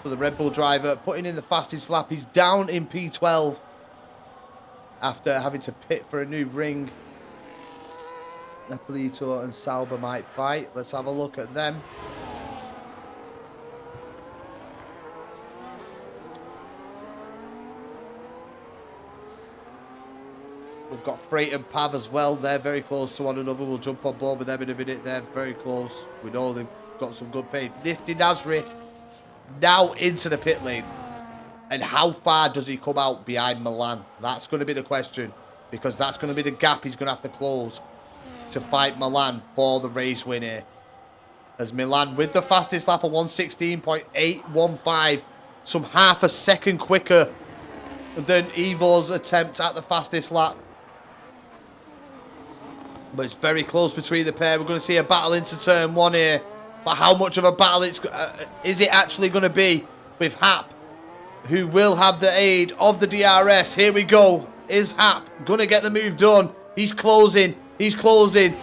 For the Red Bull driver, putting in the fastest lap. He's down in P12 after having to pit for a new ring. Napolito and Sauber might fight. Let's have a look at them. We've got Freight and Pav as well. They're very close to one another. We'll jump on board with them in a minute. They're very close. We know they've got some good pace. Nifty Nasri now into the pit lane. And how far does he come out behind Milan? That's going to be the question. Because that's going to be the gap he's going to have to close to fight Milan for the race win here. As Milan with the fastest lap of 1:16.815. Some half a second quicker than Evo's attempt at the fastest lap. But it's very close between the pair. We're going to see a battle into turn one here. But how much of a battle is it actually going to be with Hap, who will have the aid of the DRS? Here we go. Is Hap going to get the move done? He's closing. He's closing.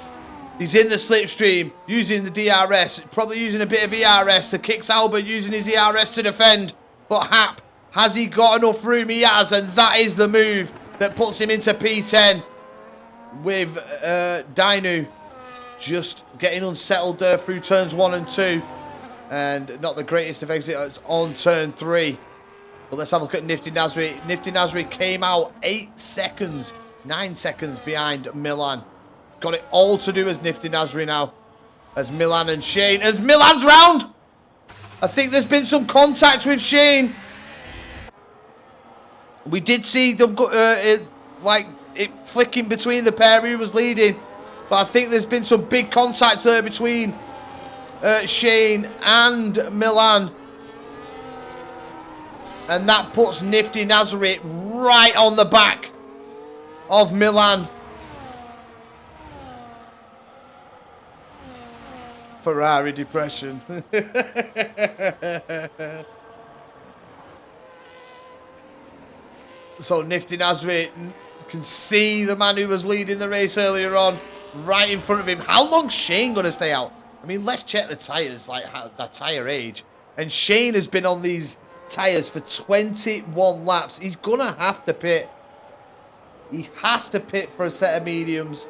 He's in the slipstream using the DRS. Probably using a bit of ERS. The kick Sauber using his ERS to defend. But Hap, has he got enough room? He has. And that is the move that puts him into P10. With Dainu just getting unsettled there through turns 1 and 2. And not the greatest of exits on turn 3. But let's have a look at Nifty Nasri. Nifty Nasri came out 9 seconds behind Milan. Got it all to do as Nifty Nasri now. As Milan and Shane. As Milan's round! I think there's been some contact with Shane. We did see them it flicking between the pair who was leading. But I think there's been some big contact there between Shane and Milan. And that puts Nifty Nasri right on the back of Milan. Ferrari depression. So Nifty Nasri can see the man who was leading the race earlier on right in front of him. How long's Shane going to stay out? I mean, let's check the tyres, like that tyre age. And Shane has been on these tyres for 21 laps. He's going to have to pit. He has to pit for a set of mediums.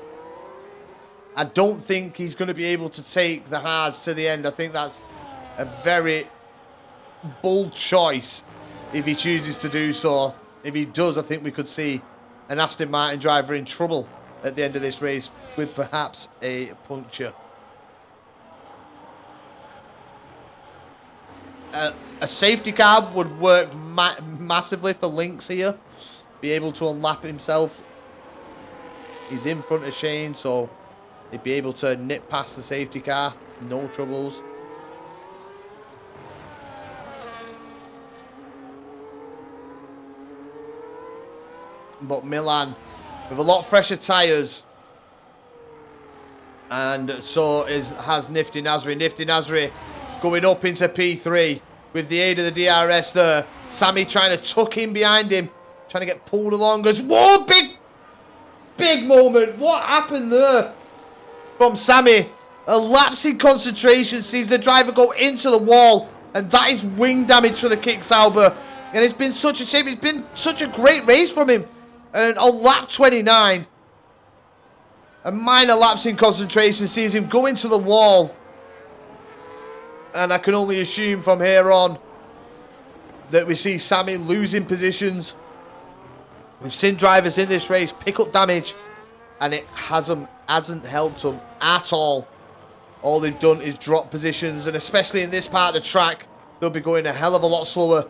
I don't think he's going to be able to take the hards to the end. I think that's a very bold choice if he chooses to do so. If he does, I think we could see an Aston Martin driver in trouble at the end of this race with perhaps a puncture. A safety car would work massively for Lynx here. Be able to unlap himself. He's in front of Shane, so he'd be able to nip past the safety car. No troubles. But Milan with a lot fresher tyres. And so has Nifty Nasri. Nifty Nasri going up into P3 with the aid of the DRS there. Sammy trying to tuck in behind him. Trying to get pulled along. Goes, whoa, big moment. What happened there from Sammy? A lapse in concentration sees the driver go into the wall. And that is wing damage for the kick Sauber. And it's been such a shame. It's been such a great race from him. And on lap 29, a minor lapse in concentration sees him go into the wall. And I can only assume from here on that we see Sammy losing positions. We've seen drivers in this race pick up damage, and it hasn't helped them at all. All they've done is drop positions, and especially in this part of the track, they'll be going a hell of a lot slower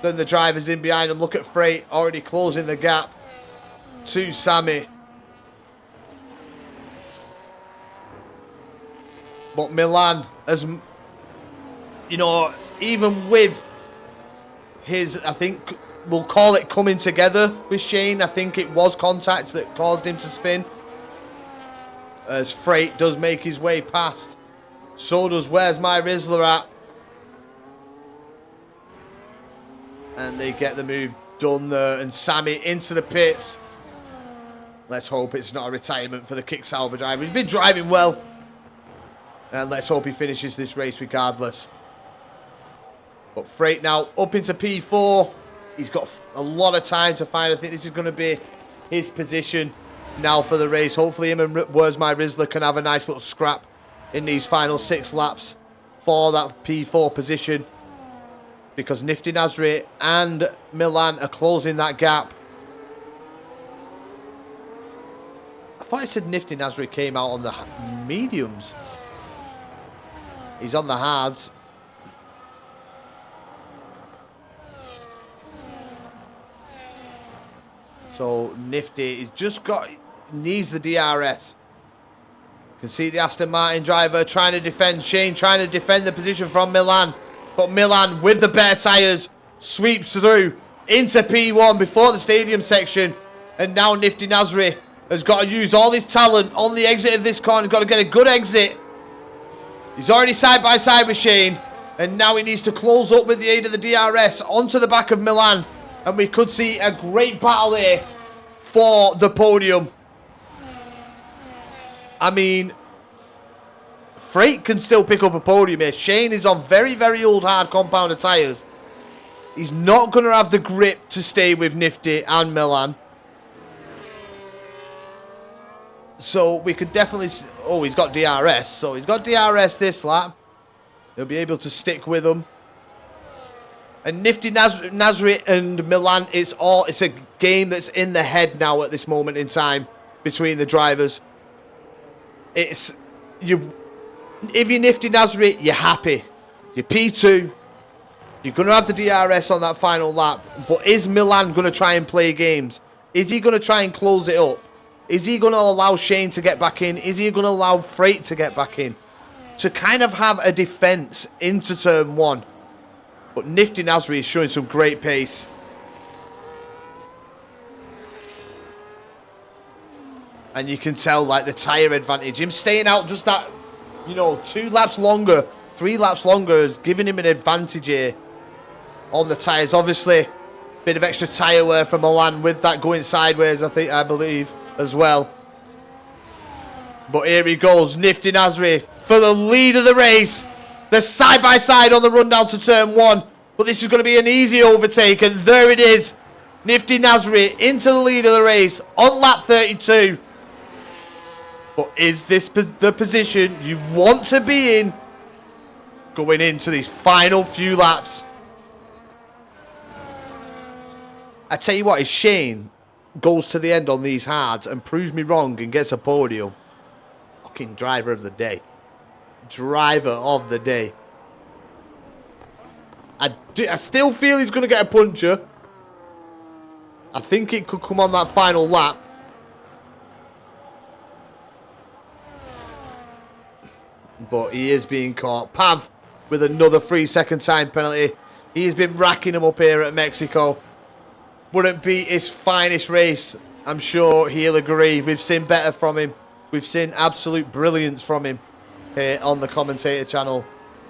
Then the drivers in behind him. Look at Freight already closing the gap to Sammy. But Milan, as you know, even with his, I think we'll call it coming together with Shane. I think it was contact that caused him to spin. As Freight does make his way past. So does Where's My Rizzler at. And they get the move done there. And Sammy into the pits. Let's hope it's not a retirement for the Kick Sauber driver. He's been driving well. And let's hope he finishes this race regardless. But Freight now up into P4. He's got a lot of time to find. I think this is going to be his position now for the race. Hopefully him and Where's My Rizzler can have a nice little scrap in these final 6 laps for that P4 position. Because Nifty Nasri and Milan are closing that gap. I thought I said Nifty Nasri came out on the mediums. He's on the hards. So Nifty, he's just got, needs the DRS. You can see the Aston Martin driver trying to defend Shane, trying to defend the position from Milan. But Milan, with the better tyres, sweeps through into P1 before the stadium section. And now Nifty Nasri has got to use all his talent on the exit of this corner. He's got to get a good exit. He's already side by side with Shane. And now he needs to close up with the aid of the DRS onto the back of Milan. And we could see a great battle here for the podium. I mean, Freight can still pick up a podium here. Shane is on very, very old hard compounder tyres. He's not going to have the grip to stay with Nifty and Milan. So we could definitely... Oh, he's got DRS. So he's got DRS this lap. He'll be able to stick with them. And Nifty Nasri and Milan, it's a game that's in the head now at this moment in time between the drivers. If you're Nifty Nasri, you're happy. You're P2. You're going to have the DRS on that final lap. But is Milan going to try and play games? Is he going to try and close it up? Is he going to allow Shane to get back in? Is he going to allow Freight to get back in? To kind of have a defence into turn 1. But Nifty Nasri is showing some great pace. And you can tell, like, the tyre advantage. Him staying out just that, 2 laps longer, 3 laps longer is giving him an advantage here on the tyres. Obviously, bit of extra tyre wear from Milan with that going sideways, I believe, as well. But here he goes, Nifty Nasri for the lead of the race. They're side by side on the run down to turn 1. But this is going to be an easy overtake. And there it is. Nifty Nasri into the lead of the race on lap 32. But is this the position you want to be in going into these final few laps? I tell you what, if Shane goes to the end on these hards and proves me wrong and gets a podium, fucking driver of the day. Driver of the day. I still feel he's going to get a puncher. I think it could come on that final lap. But he is being caught. Pav with another 3-second time penalty. He's been racking them up here at Mexico. Wouldn't be his finest race. I'm sure he'll agree. We've seen better from him. We've seen absolute brilliance from him here on the commentator channel.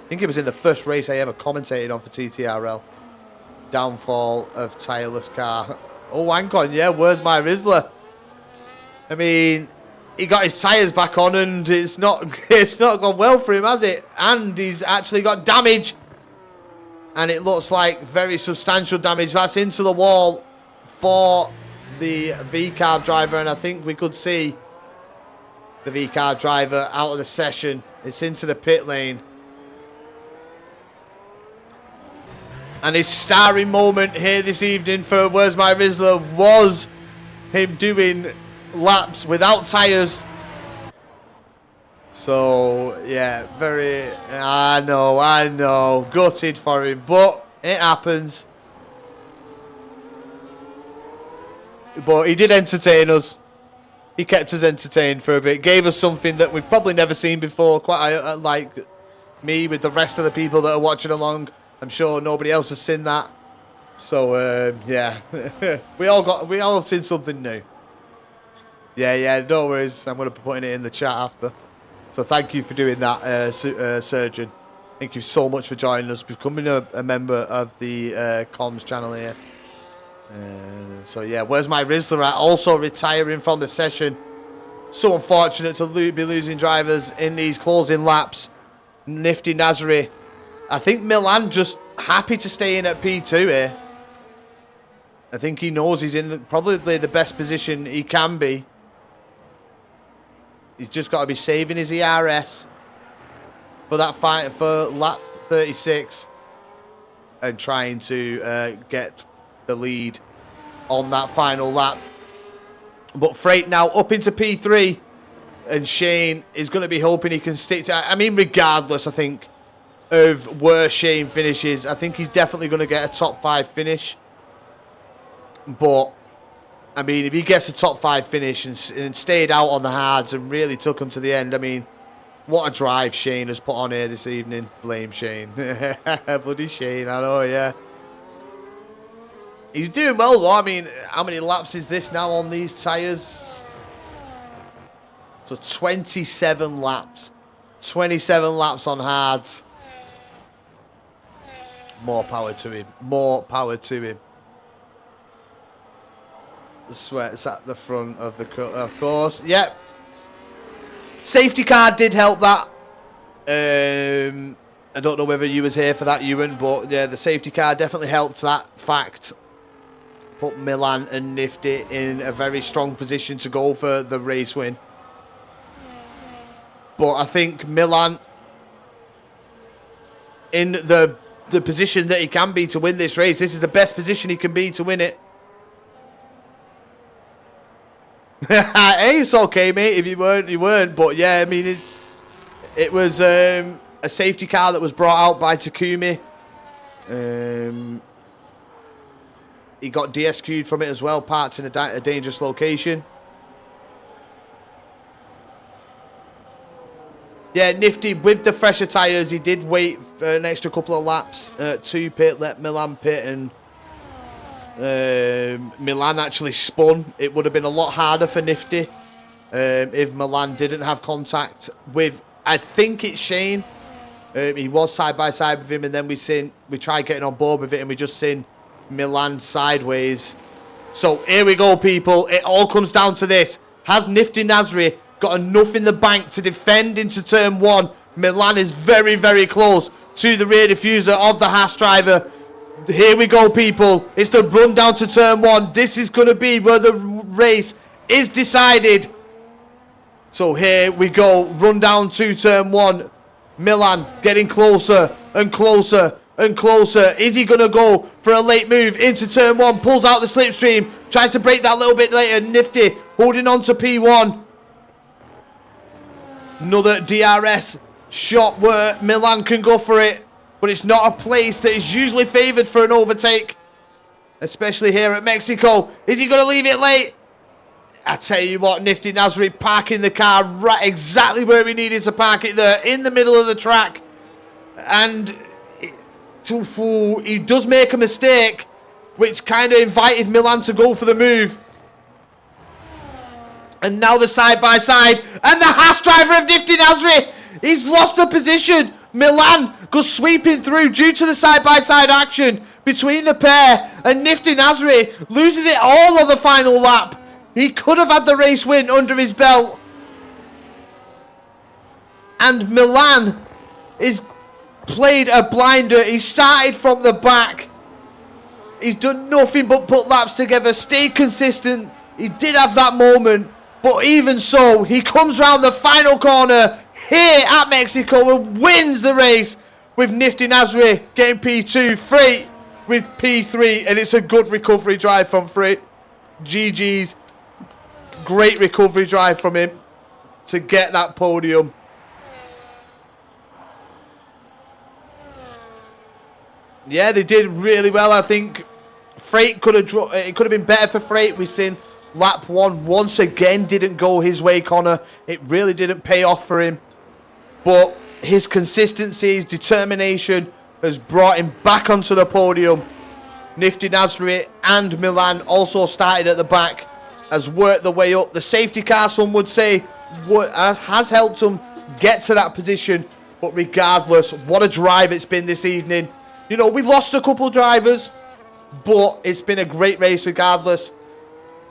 I think it was in the first race I ever commentated on for TTRL. Downfall of tireless car. Oh, hang on, yeah, Where's My Rizzler? I mean, he got his tyres back on and it's not gone well for him, has it? And he's actually got damage. And it looks like very substantial damage. That's into the wall for the V-Carb driver. And I think we could see the V-Carb driver out of the session. It's into the pit lane. And his starring moment here this evening for Where's My Rizzler was him doing laps without tyres. So, yeah, I know, gutted for him, but it happens. But he did entertain us. He kept us entertained for a bit. Gave us something that we've probably never seen before. Quite like me with the rest of the people that are watching along. I'm sure nobody else has seen that. So yeah, we all have seen something new. Yeah, no worries. I'm gonna be putting it in the chat after. So thank you for doing that, Surgeon. Thank you so much for joining us, becoming a member of the comms channel here. So yeah, where's my Rizzler at? Also retiring from the session. So unfortunate to be losing drivers in these closing laps. Nifty Nasri. I think Milan just happy to stay in at P2 here. I think he knows he's in probably the best position he can be. He's just got to be saving his ERS for that fight for lap 36 and trying to get the lead on that final lap. But Freight now up into P3, and Shane is going to be hoping he can stick to... I mean, regardless, I think, of where Shane finishes, I think he's definitely going to get a top 5 finish. But, I mean, if he gets a top 5 finish and stayed out on the hards and really took him to the end, I mean, what a drive Shane has put on here this evening. Blame Shane. Bloody Shane, I know, yeah. He's doing well, though. I mean, how many laps is this now on these tyres? So 27 laps. 27 laps on hards. More power to him. More power to him. The sweat's at the front of the cut, of course. Yep. Safety car did help that. I don't know whether you was here for that, Ewan, but yeah, the safety car definitely helped that fact. Put Milan and Nifty in a very strong position to go for the race win. But I think Milan, in the position that he can be to win this race, this is the best position he can be to win it. Hey, it's okay, mate. If you weren't, you weren't. But yeah, I mean, it was a safety car that was brought out by Takumi. He got DSQ'd from it as well, parked in a dangerous location. Yeah, Nifty, with the fresher tyres, he did wait for an extra couple of laps to pit, let Milan pit, and Milan actually spun. It would have been a lot harder for Nifty if Milan didn't have contact with, I think it's Shane. He was side by side with him, and then we tried getting on board with it, and we just seen Milan sideways. So here we go, people. It all comes down to this. Has Nifty Nasri got enough in the bank to defend into turn 1? Milan is very, very close to the rear diffuser of the Haas driver. Here we go, people. It's the run down to turn 1. This is going to be where the race is decided. So here we go. Run down to turn 1. Milan getting closer and closer and closer. Is he going to go for a late move into turn 1? Pulls out the slipstream. Tries to break that a little bit later. Nifty holding on to P1. Another DRS shot where Milan can go for it. But it's not a place that is usually favoured for an overtake. Especially here at Mexico. Is he going to leave it late? I tell you what, Nifty Nasri parking the car right exactly where he needed to park it there. In the middle of the track. And he does make a mistake, which kind of invited Milan to go for the move. And now the side-by-side. And the Haas driver of Nifty Nasri. He's lost the position. Milan goes sweeping through due to the side-by-side action between the pair. And Nifty Nasri loses it all on the final lap. He could have had the race win under his belt. And Milan is played a blinder. He started from the back. He's done nothing but put laps together, stayed consistent. He did have that moment. But even so, he comes round the final corner here at Mexico and wins the race with Nifty Nasri getting P2, Freight with P3, and it's a good recovery drive from Freight. GG's. Great recovery drive from him to get that podium. Yeah, they did really well. I think Freight could have it could have been better for Freight. We've seen lap 1 once again didn't go his way, Connor. It really didn't pay off for him. But his consistency, his determination has brought him back onto the podium. Nifty Nasri and Milan also started at the back, has worked the way up. The safety car, some would say, has helped him get to that position. But regardless, what a drive it's been this evening. You know, we lost a couple drivers, but it's been a great race regardless.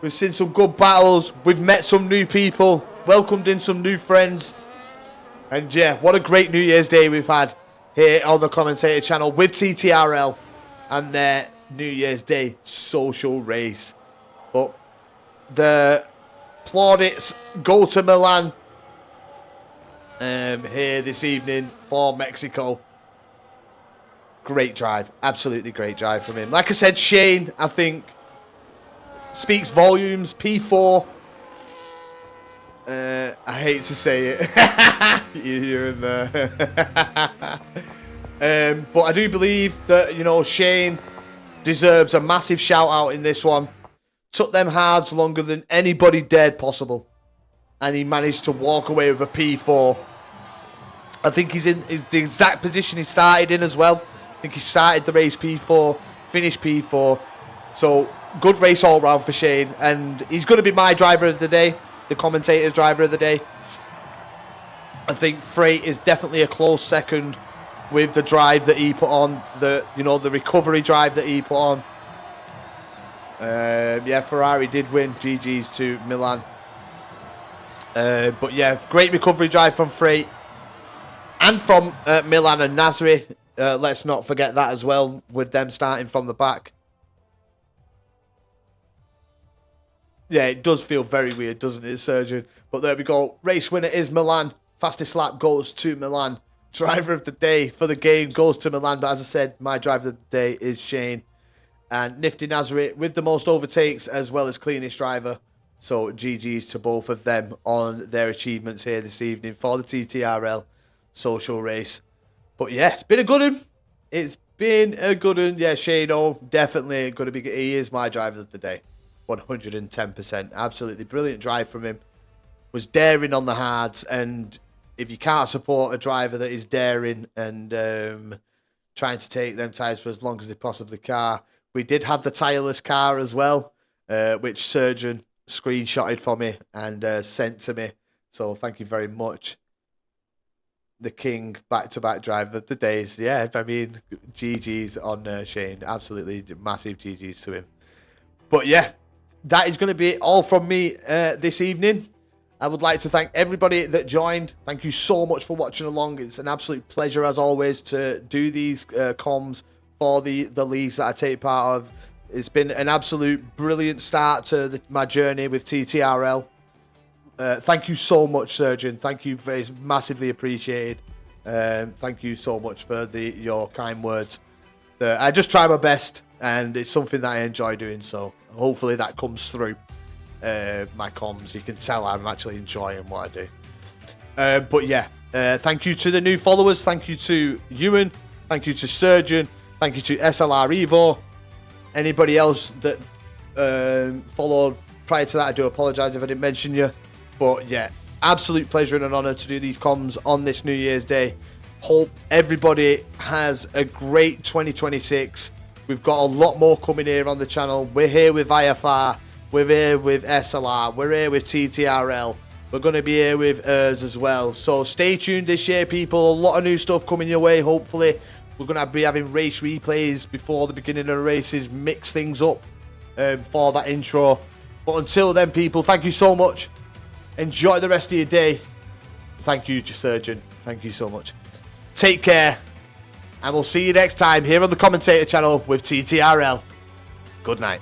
We've seen some good battles. We've met some new people, welcomed in some new friends. And yeah, what a great New Year's Day we've had here on the commentator channel with TTRL and their New Year's Day social race. But the plaudits go to Milan here this evening for Mexico. Great drive, absolutely great drive from him. Like I said, Shane, I think, speaks volumes. P4. I hate to say it. You're in there. But I do believe that, you know, Shane deserves a massive shout out in this one. Took them hards longer than anybody dared possible. And he managed to walk away with a P4. I think he's in the exact position he started in as well. I think he started the race P4, finished P4. So, good race all round for Shane. And he's going to be my driver of the day, the commentator's driver of the day. I think Freight is definitely a close second with the drive that he put on, the recovery drive that he put on. Yeah, Ferrari did win. GG's to Milan. But yeah, great recovery drive from Freight. And from Milan and Nasri. Let's not forget that as well, with them starting from the back. Yeah, it does feel very weird, doesn't it, Surgeon? But there we go. Race winner is Milan. Fastest lap goes to Milan. Driver of the day for the game goes to Milan. But as I said, my driver of the day is Shane. And Nifty Nasri with the most overtakes as well as cleanest driver. So GG's to both of them on their achievements here this evening for the TTRL social race. But yeah, it's been a good one. It's been a good one. Yeah, Shane, definitely going to be. He is my driver of the day. 110%. Absolutely brilliant drive from him. Was daring on the hards. And if you can't support a driver that is daring and trying to take them tyres for as long as they possibly can. We did have the tireless car as well, which Surgeon screenshotted for me and sent to me. So thank you very much. The king back-to-back driver of the days. Yeah, I mean, GG's on Shane. Absolutely massive GG's to him. But yeah, that is going to be all from me this evening. I would like to thank everybody that joined. Thank you so much for watching along. It's an absolute pleasure, as always, to do these comms for the leagues that I take part of. It's been an absolute brilliant start to my journey with TTRL. Thank you so much, Surgeon. Thank you, very massively appreciated. Thank you so much for your kind words. I just try my best, and it's something that I enjoy doing. So hopefully that comes through my comms. You can tell I'm actually enjoying what I do. But yeah, thank you to the new followers. Thank you to Ewan. Thank you to Surgeon. Thank you to SLR Evo. Anybody else that followed prior to that, I do apologise if I didn't mention you. But yeah, absolute pleasure and an honour to do these comms on this New Year's Day. Hope everybody has a great 2026. We've got a lot more coming here on the channel. We're here with IFR. We're here with SLR. We're here with TTRL. We're going to be here with ERS as well. So stay tuned this year, people. A lot of new stuff coming your way, hopefully. We're going to be having race replays before the beginning of the races. Mix things up for that intro. But until then, people, thank you so much. Enjoy the rest of your day. Thank you, Surgeon. Thank you so much. Take care. And we'll see you next time here on the commentator channel with TTRL. Good night.